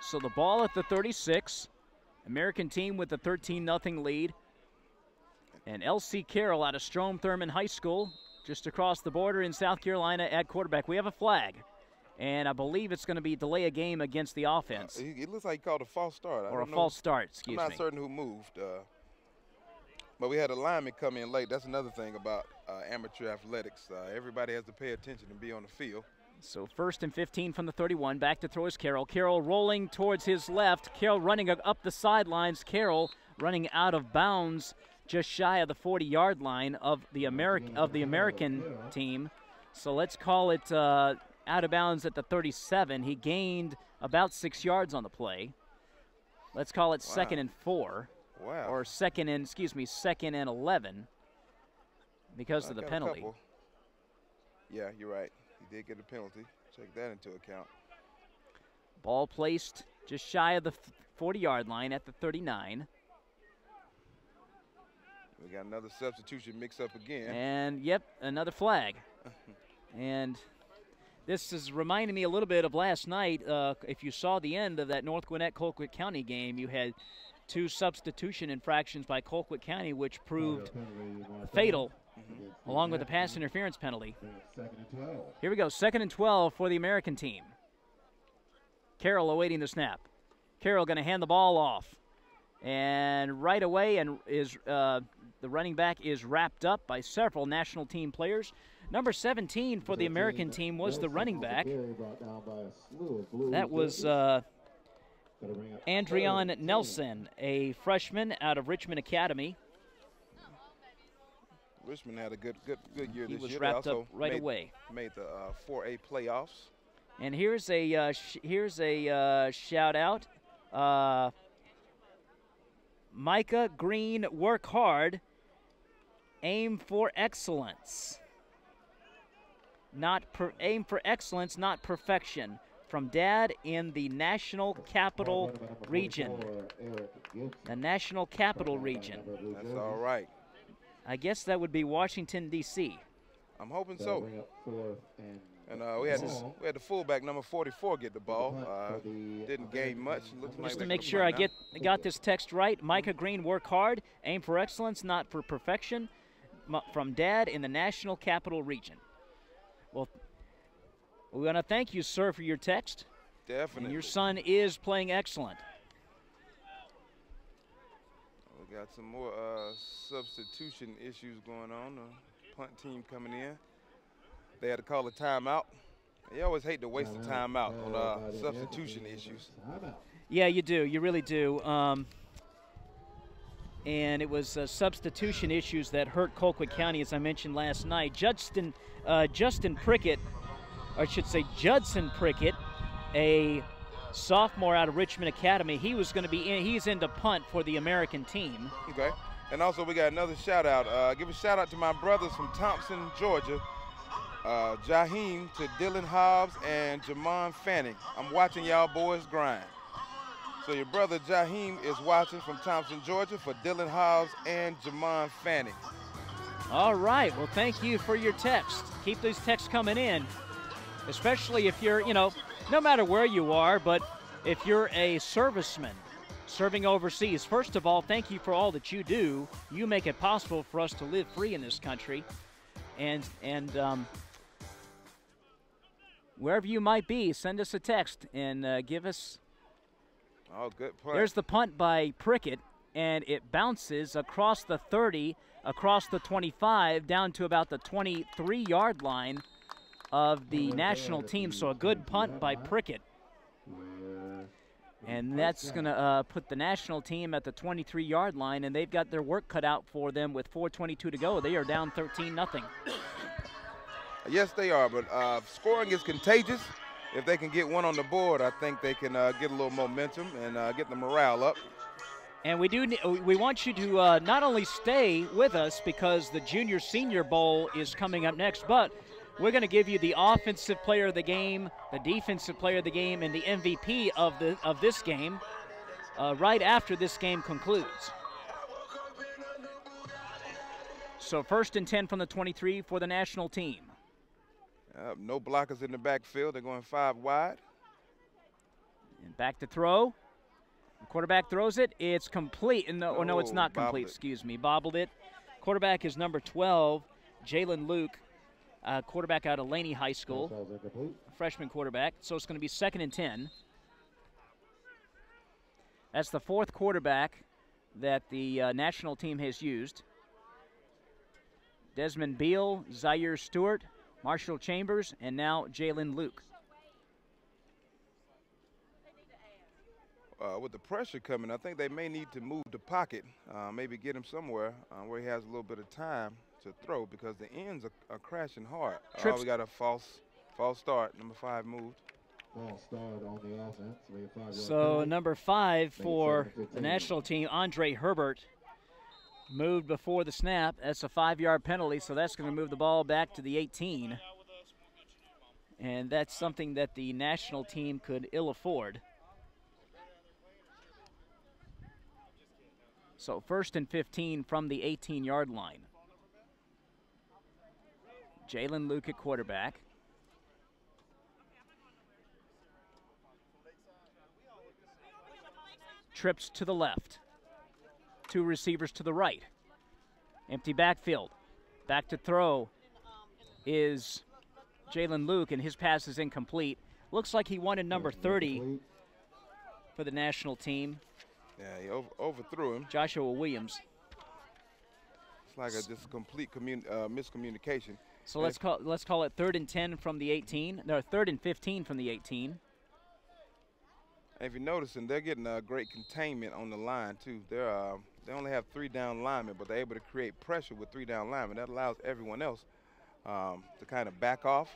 So the ball at the 36. American team with the 13-0 lead. And L.C. Carroll out of Strom Thurmond High School, just across the border in South Carolina at quarterback. We have a flag. And I believe it's going to be delay a game against the offense. It looks like he called a false start. Or a false start, excuse me. I'm not certain who moved. But we had a lineman come in late. That's another thing about amateur athletics. Everybody has to pay attention and be on the field. So 1st and 15 from the 31. Back to throw is Carroll. Carroll rolling towards his left. Carroll running up the sidelines. Carroll running out of bounds just shy of the 40-yard line of the American team. So let's call it out of bounds at the 37. He gained about 6 yards on the play. Let's call it 2nd and 4. Wow. Or 2nd and 11 because of the penalty. Yeah, you're right. He did get a penalty. Take that into account. Ball placed just shy of the 40-yard line at the 39. We got another substitution mix-up again. And, yep, another flag. And this is reminding me a little bit of last night. If you saw the end of that North Gwinnett-Colquitt County game, you had 2 substitution infractions by Colquitt County, which proved fatal, along with the pass interference penalty. Here we go, 2nd and 12 for the American team. Carroll awaiting the snap. Carroll going to hand the ball off. And right away, the running back is wrapped up by several national team players. Number 17 for the American team was the running back. That was Andreon Nelson, a freshman out of Richmond Academy. Richmond had a good year this year. He was wrapped up right away. Made the 4A playoffs. And here's a shout out. Micah Green, work hard, aim for excellence. Aim for excellence, not perfection. From Dad in the National Capital Region. The National Capital Region. That's all right. I guess that would be Washington, D.C. I'm hoping so. And we had the fullback, number 44, get the ball. Didn't gain much. Just to make sure I got this text right, Micah Green, work hard, aim for excellence, not for perfection. From Dad in the National Capital Region. Well, we want to thank you, sir, for your text. Definitely. And your son is playing excellent. We got some more substitution issues going on. The punt team coming in. They had to call a timeout. You always hate to waste a timeout on substitution issues. Yeah, you do. You really do. And it was substitution issues that hurt Colquitt County, as I mentioned last night. Justin Prickett, or I should say Judson Prickett, a sophomore out of Richmond Academy. He was going to be in. He's in to punt for the American team. Okay. And also we got another shout out. Give a shout out to my brothers from Thompson, Georgia. Jaheim to Dylan Hobbs and Jamon Fanning. I'm watching y'all boys grind. So your brother Jaheim is watching from Thompson, Georgia for Dylan Hobbs and Jamon Fanning. All right. Well, thank you for your text. Keep these texts coming in, especially if you're, no matter where you are, but if you're a serviceman serving overseas. First of all, thank you for all that you do. You make it possible for us to live free in this country. And wherever you might be, send us a text and give us. Oh, good punt. There's the punt by Prickett, and it bounces across the 30, across the 25, down to about the 23-yard line of the national team. So a good punt by Prickett. And that's going to put the national team at the 23-yard line, and they've got their work cut out for them with 4:22 to go. They are down 13-0. Yes, they are, but scoring is contagious. if they can get one on the board, I think they can get a little momentum and get the morale up. And we want you to not only stay with us because the Junior Senior Bowl is coming up next, but we're going to give you the offensive player of the game, the defensive player of the game, and the MVP of this game right after this game concludes. So 1st and 10 from the 23 for the national team. No blockers in the backfield. They're going 5 wide. And back to throw. The quarterback throws it. It's complete. No, no, it's not complete. Excuse me. Bobbled it. Quarterback is number 12, Jalen Luke, quarterback out of Laney High School, freshman quarterback. So it's going to be 2nd and 10. That's the 4th quarterback that the national team has used. Desmond Beal, Zaire Stewart, Marshall Chambers, and now Jalen Luke. With the pressure coming, I think they may need to move the pocket, maybe get him somewhere where he has a little bit of time to throw because the ends are crashing hard. We got a false start. Number 5 moved. False start on the offense. So number 5 for the national team, Andre Herbert, moved before the snap. That's a 5-yard penalty, so that's going to move the ball back to the 18. And that's something that the national team could ill afford. So 1st and 15 from the 18-yard line. Jalen Luke at quarterback. Trips to the left. 2 receivers to the right. Empty backfield. Back to throw is Jalen Luke, and his pass is incomplete. Looks like he wanted number 30 for the national team. Yeah, he overthrew him. Joshua Williams. It's like just complete miscommunication. So let's call it 3rd and 10 from the 18. No, 3rd and 15 from the 18. And if you're noticing, they're getting great containment on the line too. They only have 3 down linemen, but they're able to create pressure with 3 down linemen. That allows everyone else to kind of back off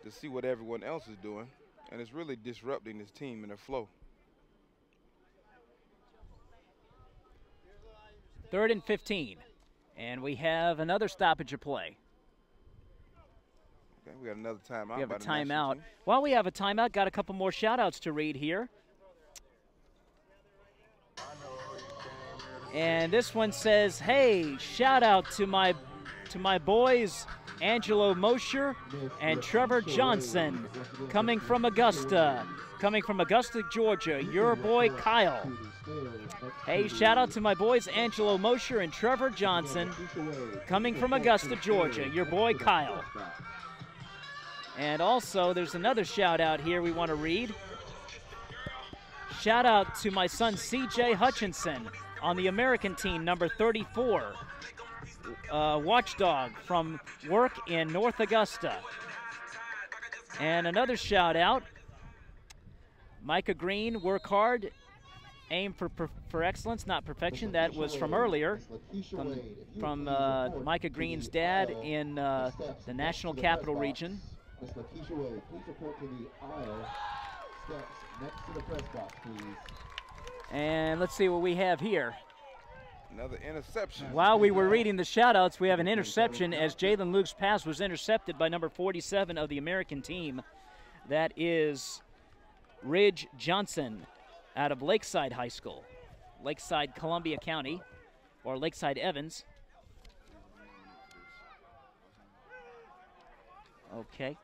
to see what everyone else is doing, and it's really disrupting this team and their flow. 3rd and 15, and we have another stoppage of play. Okay, we got another timeout. We have a timeout. While we have a timeout, got a couple more shout-outs to read here. And this one says, hey, shout out to my boys Angelo Mosher and Trevor Johnson coming from Augusta, Georgia, your boy Kyle. Hey, shout out to my boys Angelo Mosher and Trevor Johnson coming from Augusta, Georgia, your boy Kyle. And also there's another shout out here we want to read. Shout out to my son CJ Hutchinson on the American team, number 34, watchdog from work in North Augusta. And another shout out, Micah Green, work hard, aim for excellence, not perfection. That was from earlier, from Micah Green's dad in the National Capital Region. Miss Lakeisha Wade, please report to the aisle steps next to the press box, please. And let's see what we have here. Another interception. While we were reading the shout-outs, we have an interception as Jalen Luke's pass was intercepted by number 47 of the American team. That is Ridge Johnson out of Lakeside High School, Lakeside, Columbia County, or Lakeside Evans. Okay.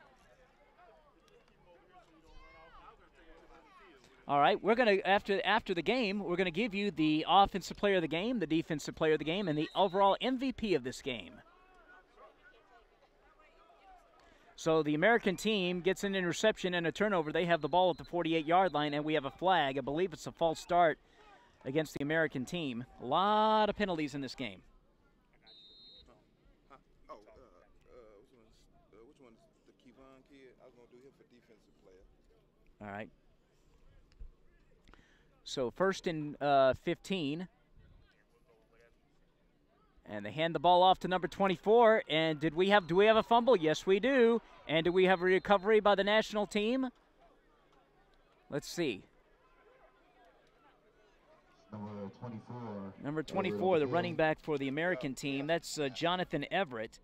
All right, we're going to, after the game, we're going to give you the offensive player of the game, the defensive player of the game, and the overall MVP of this game. So the American team gets an interception and a turnover. They have the ball at the 48-yard line, and we have a flag. I believe it's a false start against the American team. A lot of penalties in this game. Which one's the Kevon kid? I was going to do him for defensive player. All right. So 1st and 15. And they hand the ball off to number 24. And do we have a fumble? Yes, we do. And do we have a recovery by the national team? Let's see. Number 24. Number 24, the running back for the American team. That's Jonathan Everett,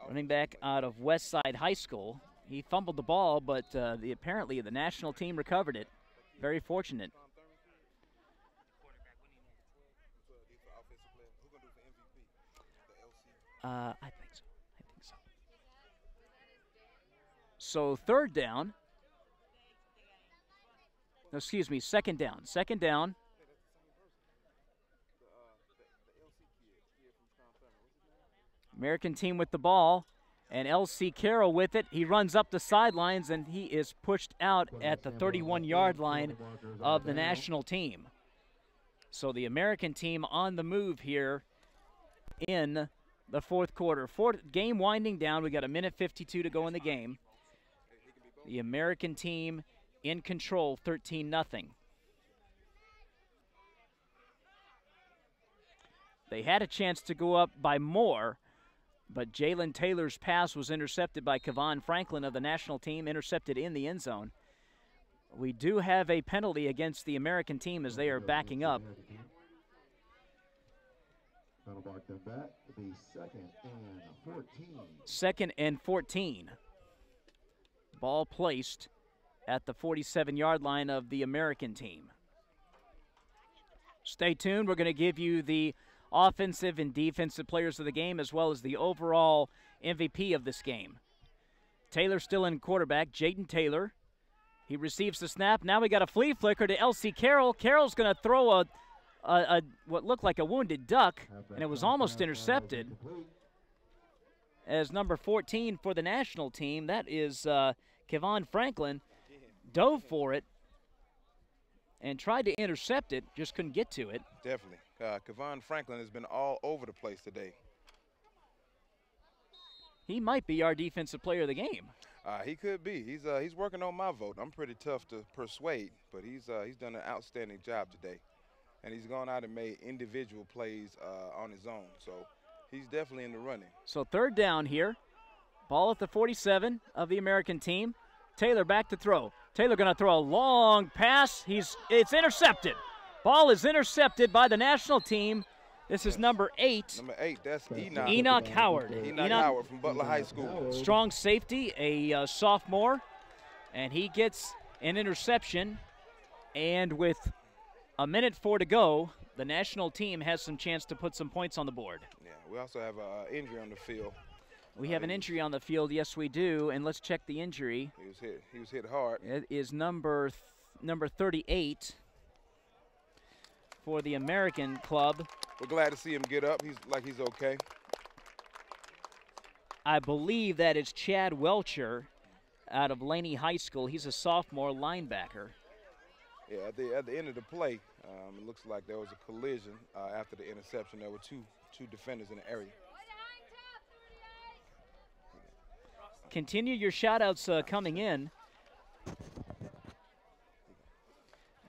running back out of Westside High School. He fumbled the ball, but apparently the national team recovered it. Very fortunate. I think so. So third down. No, excuse me, second down. Second down. American team with the ball, and L.C. Carroll with it. He runs up the sidelines, and he is pushed out at the 31-yard line of the national team. So the American team on the move here in the fourth quarter. Game winding down. We got 1:52 to go in the game. The American team in control, 13-0. They had a chance to go up by more, but Jalen Taylor's pass was intercepted by Kevon Franklin of the national team, intercepted in the end zone. We do have a penalty against the American team as they are backing up. That'll mark them back to be 2nd and 14. 2nd and 14. Ball placed at the 47-yard line of the American team. Stay tuned. We're going to give you the offensive and defensive players of the game as well as the overall MVP of this game. Taylor still in quarterback, Jaden Taylor. He receives the snap. Now we got a flea flicker to L.C. Carroll. Carroll's going to throw a what looked like a wounded duck, and it was almost intercepted. As number 14 for the national team, that is Kevon Franklin, dove for it and tried to intercept it, just couldn't get to it. Definitely. Kevon Franklin has been all over the place today. He might be our defensive player of the game. He could be. He's working on my vote. I'm pretty tough to persuade, but he's done an outstanding job today. And he's gone out and made individual plays on his own. So he's definitely in the running. So third down here. Ball at the 47 of the American team. Taylor back to throw. Taylor going to throw a long pass. It's intercepted. Ball is intercepted by the national team. This is number 8. Number 8, that's Enoch. Enoch Howard. Enoch Howard from Butler High School. Strong safety, a sophomore. And he gets an interception. And with 1:04 to go, the national team has some chance to put some points on the board. Yeah, we also have an injury on the field. We have an injury on the field, yes we do, and let's check the injury. He was hit hard. It is number 38 for the American club. We're glad to see him get up. He's okay. I believe that is Chad Welcher out of Laney High School. He's a sophomore linebacker. Yeah, at the end of the play, it looks like there was a collision after the interception. There were two defenders in the area. Continue your shout-outs coming in.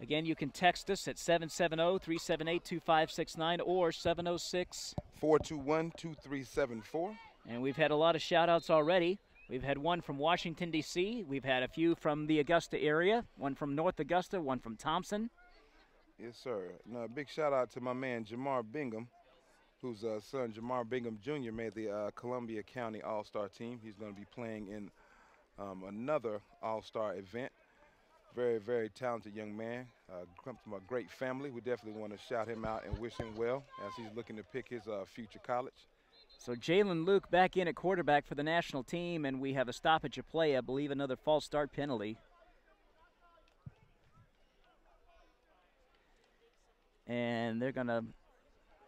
Again, you can text us at 770-378-2569 or 706-421-2374. And we've had a lot of shout-outs already. We've had one from Washington, D.C. We've had a few from the Augusta area, one from North Augusta, one from Thompson. Yes, sir. Now, a big shout-out to my man, Jamar Bingham, whose son, Jamar Bingham Jr., made the Columbia County All-Star team. He's going to be playing in another All-Star event. Very, very talented young man. Comes from a great family. We definitely want to shout him out and wish him well as he's looking to pick his future college. So Jalen Luke back in at quarterback for the national team, and we have a stoppage of play, I believe another false start penalty. And they're going to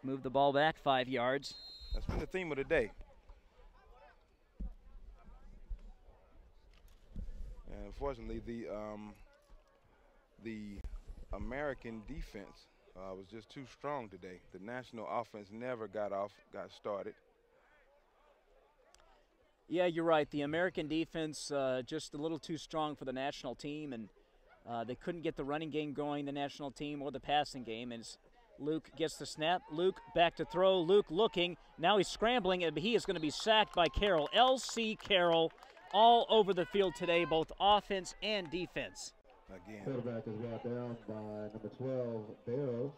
move the ball back 5 yards. That's been the theme of the day. And unfortunately, the American defense was just too strong today. The national offense never got started. Yeah, you're right. The American defense just a little too strong for the national team, and they couldn't get the running game going, the national team, or the passing game. And Luke gets the snap. Luke back to throw. Luke looking. Now he's scrambling, and he is going to be sacked by Carroll. L.C. Carroll all over the field today, both offense and defense. again. Quarterback is brought down by number 12, Barrow.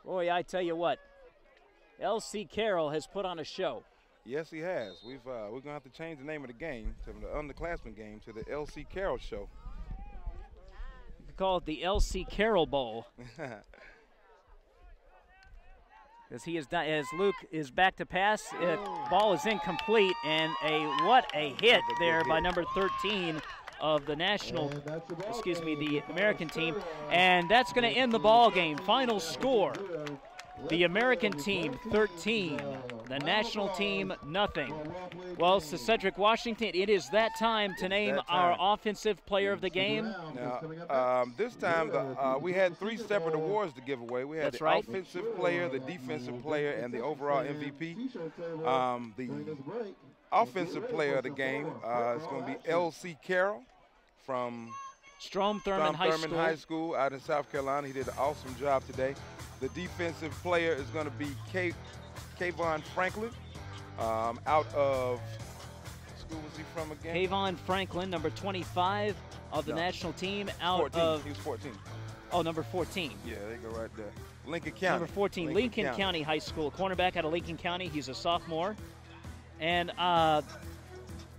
Boy, I tell you what, L.C. Carroll has put on a show. Yes, he has. We're going to have to change the name of the game from the Underclassman game to the L.C. Carroll Show. You could call it the L.C. Carroll Bowl. As he is done, as Luke is back to pass, ball is incomplete, and what a hit there by number 13 of the the American team, and that's going to end the ball game. Final score: the American team 13, the national team nothing. Well, so Cedric Washington, it is that time to name our offensive player of the game. Now, this time we had 3 separate awards to give away. We had the offensive player, the defensive player, and the overall MVP. The offensive player of the game is going to be L.C. Carroll from Strom Thurmond High School out in South Carolina. He did an awesome job today. The defensive player is going to be Kayvon Franklin out of, what school was he from again? Kayvon Franklin, number 25 of the national team, out 14. of. He was 14. Oh, number 14. Yeah, they go right there. Lincoln County. Number 14, Lincoln County High School, cornerback out of Lincoln County. He's a sophomore. And our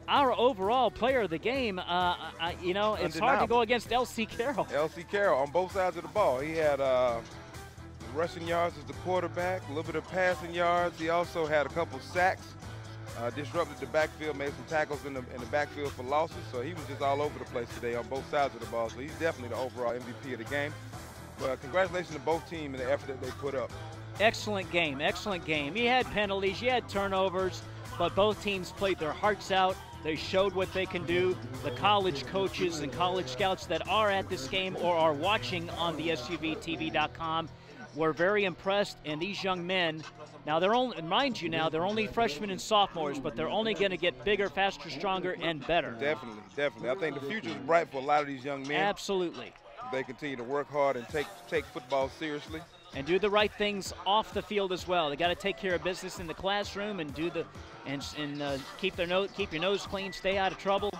overall player of the game, it's hard to go against L.C. Carroll. L.C. Carroll on both sides of the ball. He had rushing yards as the quarterback, a little bit of passing yards. He also had a couple sacks, disrupted the backfield, made some tackles in the backfield for losses. So he was just all over the place today on both sides of the ball. So he's definitely the overall MVP of the game. But congratulations to both teams and the effort that they put up. Excellent game, excellent game. You had penalties, you had turnovers, but both teams played their hearts out. They showed what they can do. The college coaches and college scouts that are at this game or are watching on the SUVTV.com were very impressed, and these young men, now they're only freshmen and sophomores, but they're only going to get bigger, faster, stronger, and better. Definitely, definitely. I think the future is bright for a lot of these young men. Absolutely. They continue to work hard and take football seriously. And do the right things off the field as well. They got to take care of business in the classroom and keep your nose clean, stay out of trouble.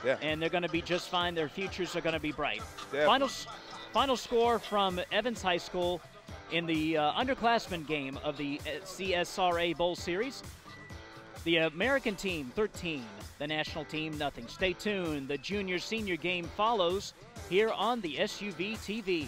Yeah. And they're going to be just fine. Their futures are going to be bright. Definitely. Final score from Evans High School in the underclassmen game of the CSRA Bowl Series. The American team 13, the national team nothing. Stay tuned. The junior-senior game follows here on the SUV TV.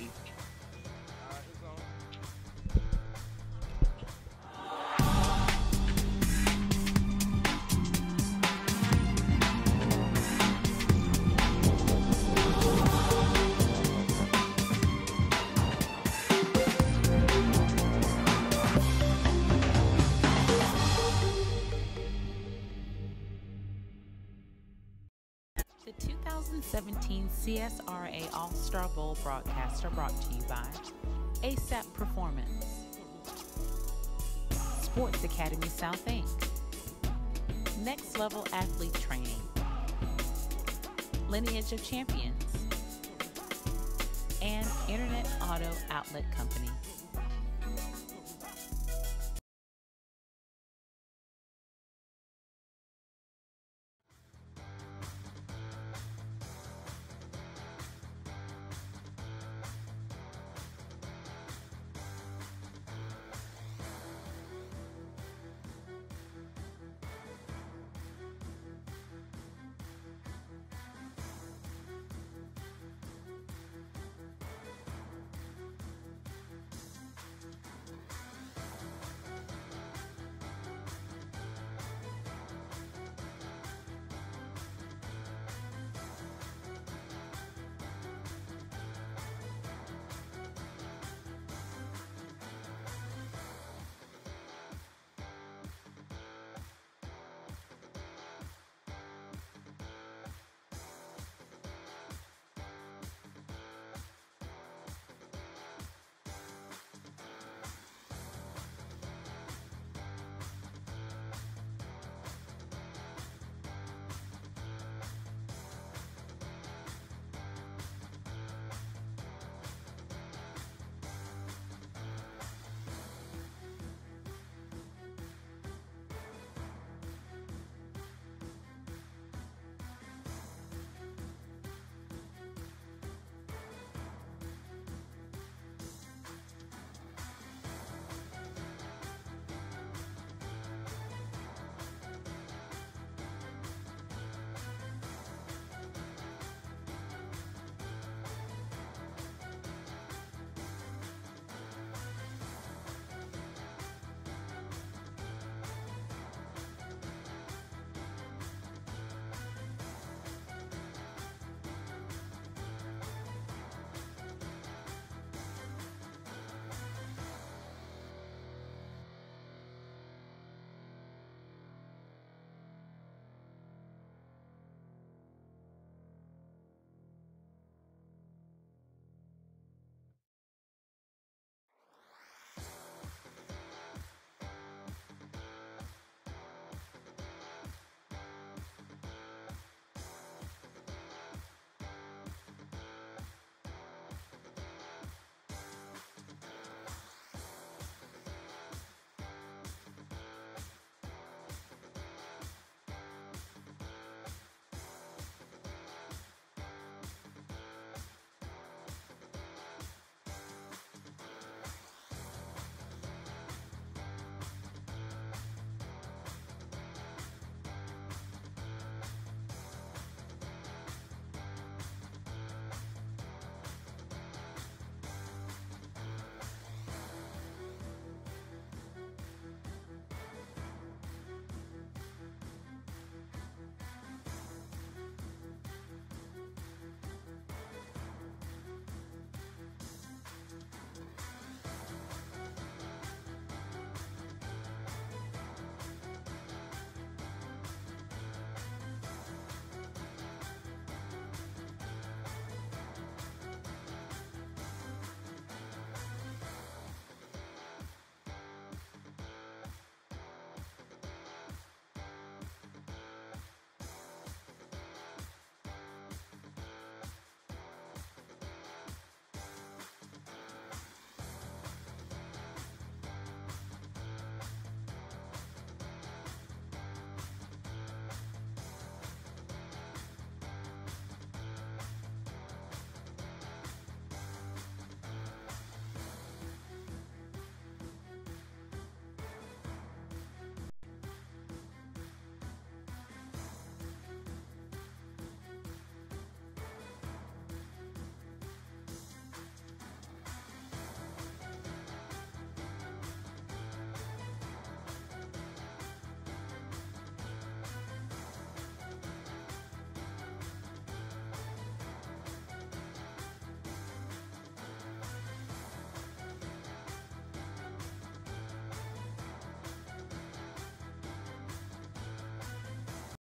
The 2017 CSRA All-Star Bowl broadcasts are brought to you by ASAP Performance, Sports Academy South Inc., Next Level Athlete Training, Lineage of Champions, and Internet Auto Outlet Company.